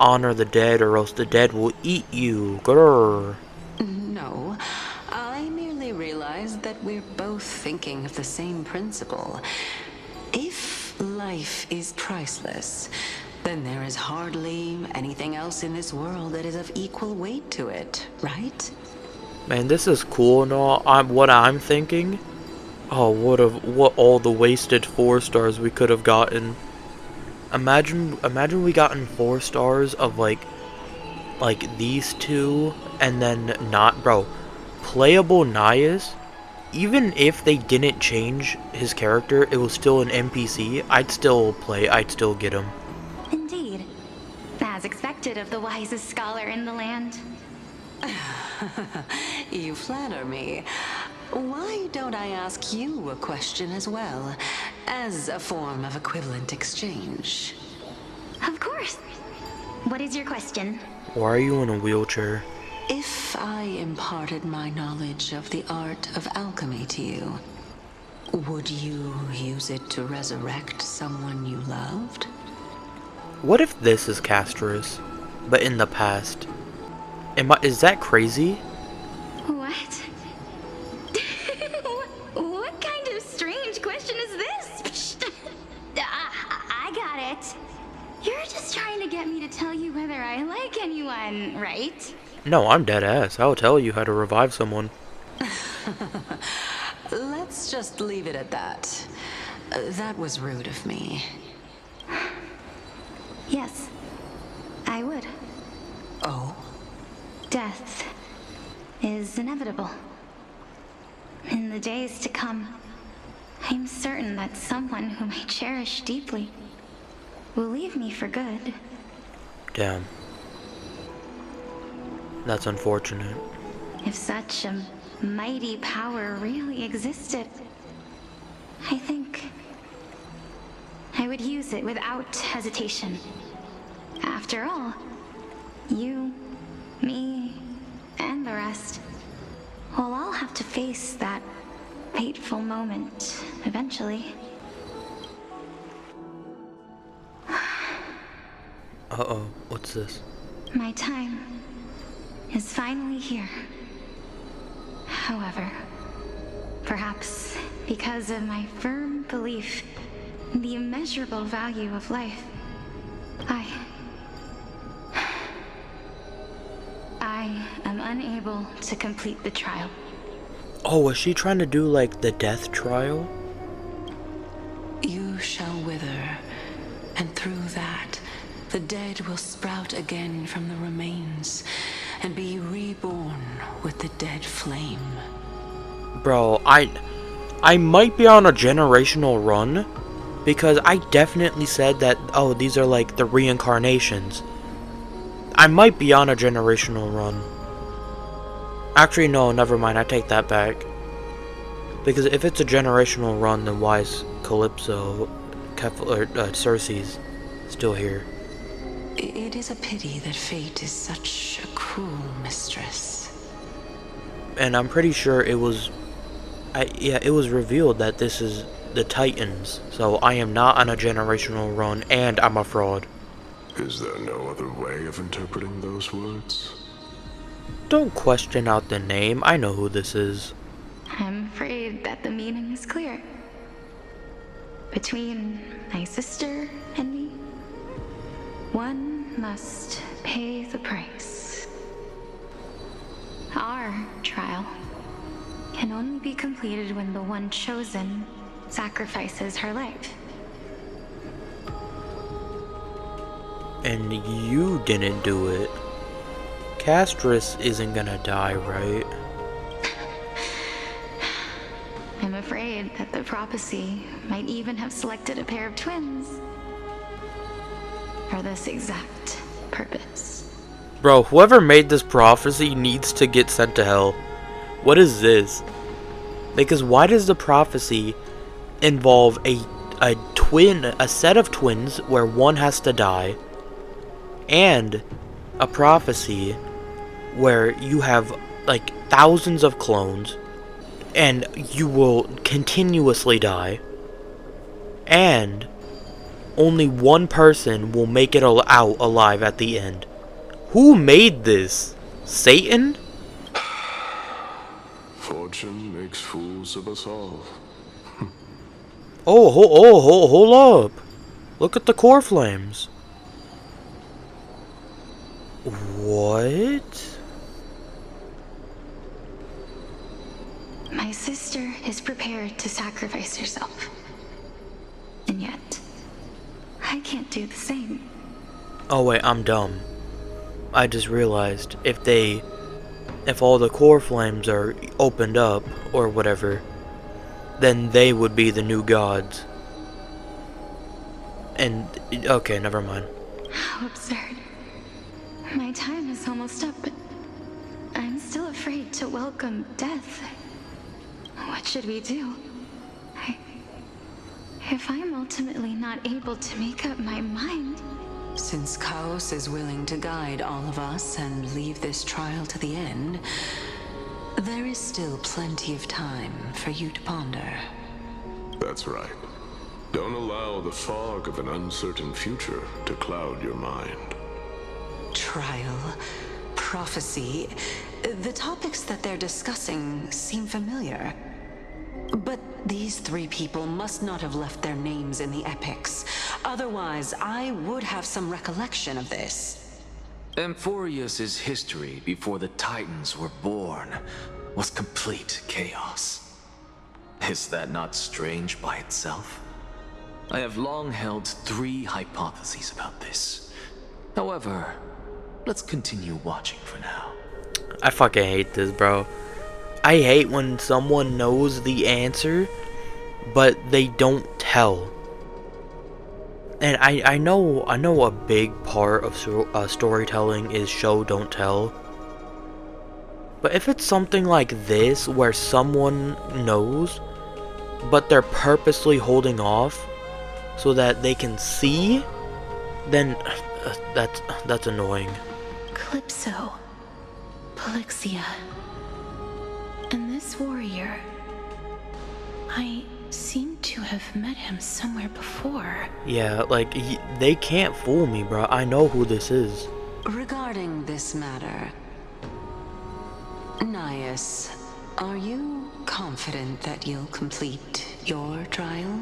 Honor the dead, or else the dead will eat you. Grrr. No, I merely realized that we're both thinking of the same principle. If life is priceless, then there is hardly anything else in this world that is of equal weight to it, right? Man, this is cool and all. What I'm thinking. Oh, what all the wasted 4 stars we could have gotten. Imagine we gotten 4 stars of like these two, and then not, bro. Playable Nias. Even if they didn't change his character, it was still an NPC. I'd still play. I'd still get him. Indeed. As expected of the wisest scholar in the land. You flatter me. Why don't I ask you a question as well, as a form of equivalent exchange? Of course. What is your question? Why are you in a wheelchair? If I imparted my knowledge of the art of alchemy to you, would you use it to resurrect someone you loved? What if this is Castris, but in the past? Is that crazy? What? What kind of strange question is this? I got it. You're just trying to get me to tell you whether I like anyone, right? No, I'm dead ass. I'll tell you how to revive someone. Let's just leave it at that. That was rude of me. Yes, I would. Oh? Death is inevitable. In the days to come, I'm certain that someone whom I cherish deeply will leave me for good. Damn. That's unfortunate. If such a mighty power really existed, I think I would use it without hesitation. After all, you, me, and the rest will all have to face that fateful moment eventually. Uh-oh, what's this? My time is finally here. However, perhaps because of my firm belief in the immeasurable value of life, I am unable to complete the trial. Oh, was she trying to do like the death trial? You shall wither, and through that, the dead will sprout again from the remains, and be reborn with the dead flame. Bro, I might be on a generational run, because I definitely said that, oh, these are like the reincarnations. I might be on a generational run. Actually, no, never mind. I take that back. Because if it's a generational run, then why is Calypso, Cersei's still here? It is a pity that fate is such a cruel mistress. And I'm pretty sure it was... it was revealed that this is the Titans. So I am not on a generational run, and I'm a fraud. Is there no other way of interpreting those words? Don't question out the name. I know who this is. I'm afraid that the meaning is clear. Between my sister and me, one must pay the price. Our trial can only be completed when the one chosen sacrifices her life. And you didn't do it. Castris isn't gonna die, right? I'm afraid that the prophecy might even have selected a pair of twins for this exact purpose. Bro, whoever made this prophecy needs to get sent to hell. What is this? Because why does the prophecy involve a set of twins where one has to die, and a prophecy where you have like thousands of clones and you will continuously die, and only one person will make it out alive at the end? Who made this? Satan? Fortune makes fools of us all. Hold up. Look at the core flames. What? My sister is prepared to sacrifice herself. And yet, I can't do the same. Oh wait, I'm dumb. I just realized if all the core flames are opened up, or whatever, then they would be the new gods. And, okay, never mind. How absurd. My time is almost up, but I'm still afraid to welcome death. What should we do? If I'm ultimately not able to make up my mind... Since Chaos is willing to guide all of us and leave this trial to the end, there is still plenty of time for you to ponder. That's right. Don't allow the fog of an uncertain future to cloud your mind. Trial, prophecy, the topics that they're discussing seem familiar. But these three people must not have left their names in the epics. Otherwise, I would have some recollection of this. Amphorius's history before the Titans were born was complete chaos. Is that not strange by itself? I have long held three hypotheses about this. However, let's continue watching for now. I fucking hate this, bro. I hate when someone knows the answer, but they don't tell. And I know a big part of storytelling is show, don't tell. But if it's something like this, where someone knows, but they're purposely holding off so that they can see, then that's annoying. Calypso, Polixia, and this warrior, I seem to have met him somewhere before. Yeah, like, they can't fool me, bro. I know who this is. Regarding this matter, Nias, are you confident that you'll complete your trial?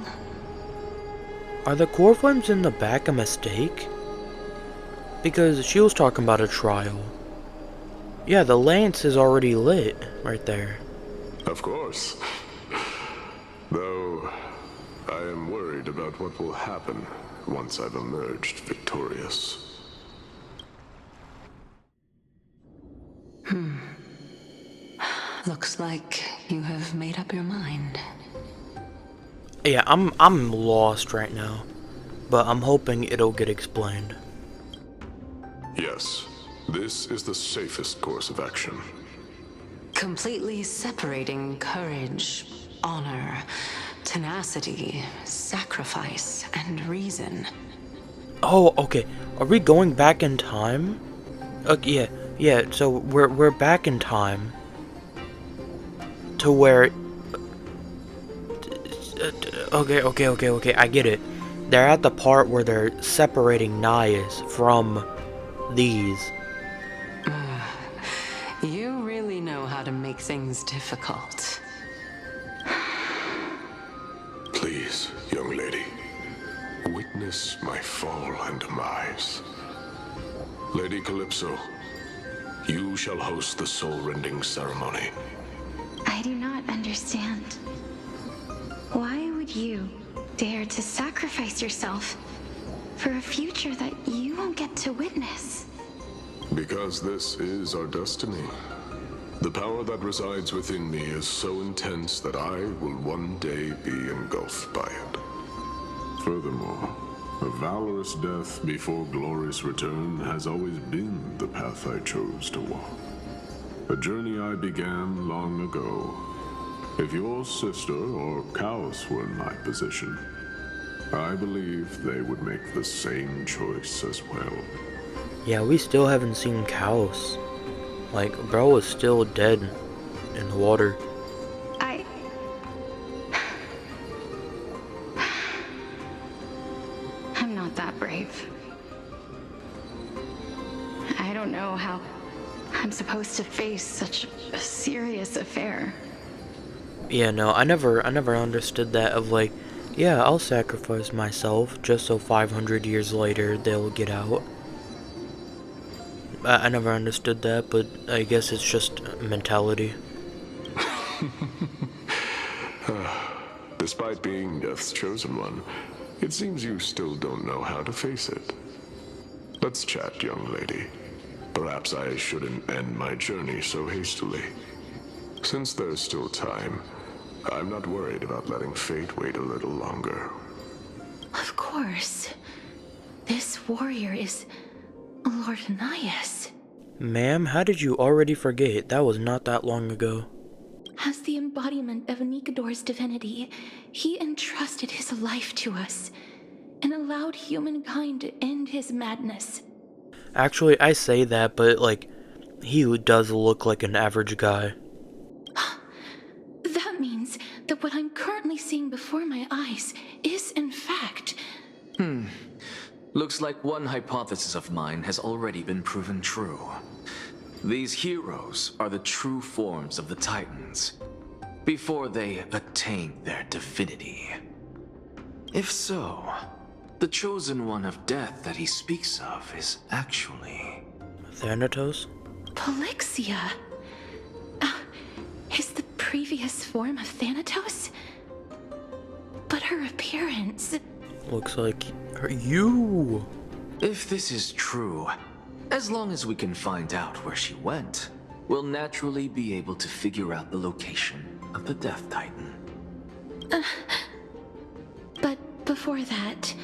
Are the core flames in the back a mistake? Because she was talking about a trial. Yeah, the lance is already lit right there. Of course. Though, I am worried about what will happen once I've emerged victorious. Looks like you have made up your mind. Yeah, I'm lost right now, but I'm hoping it'll get explained. Yes, This is the safest course of action. Completely separating courage, honor, tenacity, sacrifice, and reason. Oh, okay. Are we going back in time? Yeah. So we're back in time to where. Okay. I get it. They're at the part where they're separating Naias from these. You really know how to make things difficult. Please, young lady, witness my fall and demise. Lady Calypso, you shall host the soul-rending ceremony. I do not understand. Why would you dare to sacrifice yourself for a future that you won't get to witness? Because this is our destiny. The power that resides within me is so intense that I will one day be engulfed by it. Furthermore, a valorous death before glorious return has always been the path I chose to walk. A journey I began long ago. If your sister or Chaos were in my position, I believe they would make the same choice as well. Yeah, we still haven't seen Chaos. Like, bro is still dead in the water. I'm not that brave. I don't know how I'm supposed to face such a serious affair. Yeah, no, I never understood that of like, yeah, I'll sacrifice myself just so 500 years later they'll get out. I never understood that, but I guess it's just mentality. Despite being Death's chosen one, it seems you still don't know how to face it. Let's chat, young lady. Perhaps I shouldn't end my journey so hastily. Since there's still time, I'm not worried about letting fate wait a little longer. Of course. This warrior is Lord Naias. Ma'am, how did you already forget? That was not that long ago. As the embodiment of Nikador's divinity, he entrusted his life to us and allowed humankind to end his madness. Actually, I say that, but like, he does look like an average guy. That means that what I'm currently seeing before my eyes is, in fact... Looks like one hypothesis of mine has already been proven true. These heroes are the true forms of the Titans, before they attain their divinity. If so, the chosen one of death that he speaks of is actually... Thanatos? Polixia? Is the previous form of Thanatos? But her appearance... Looks like you. If this is true, as long as we can find out where she went, we'll naturally be able to figure out the location of the Death Titan. But before that,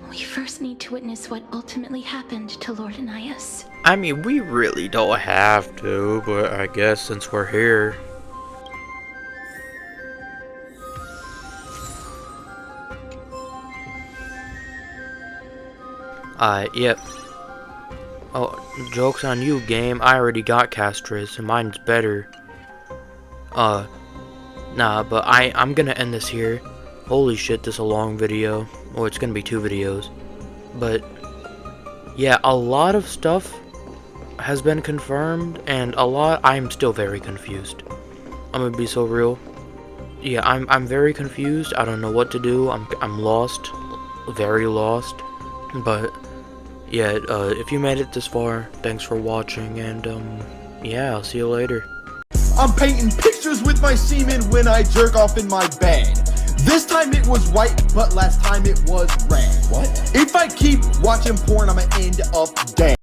we first need to witness what ultimately happened to Lord Naias. I mean, we really don't have to, but I guess since we're here. Yep. Oh, joke's on you, game. I already got Castris, and mine's better. Nah, but I'm gonna end this here. Holy shit, this is a long video. Or it's gonna be 2 videos. But, yeah, a lot of stuff has been confirmed, and I'm still very confused. I'm gonna be so real. Yeah, I'm very confused. I don't know what to do. I'm lost. Very lost. But... yeah, if you made it this far, thanks for watching, and, yeah, I'll see you later. I'm painting pictures with my semen when I jerk off in my bed. This time it was white, but last time it was red. What? If I keep watching porn, I'ma end up dead.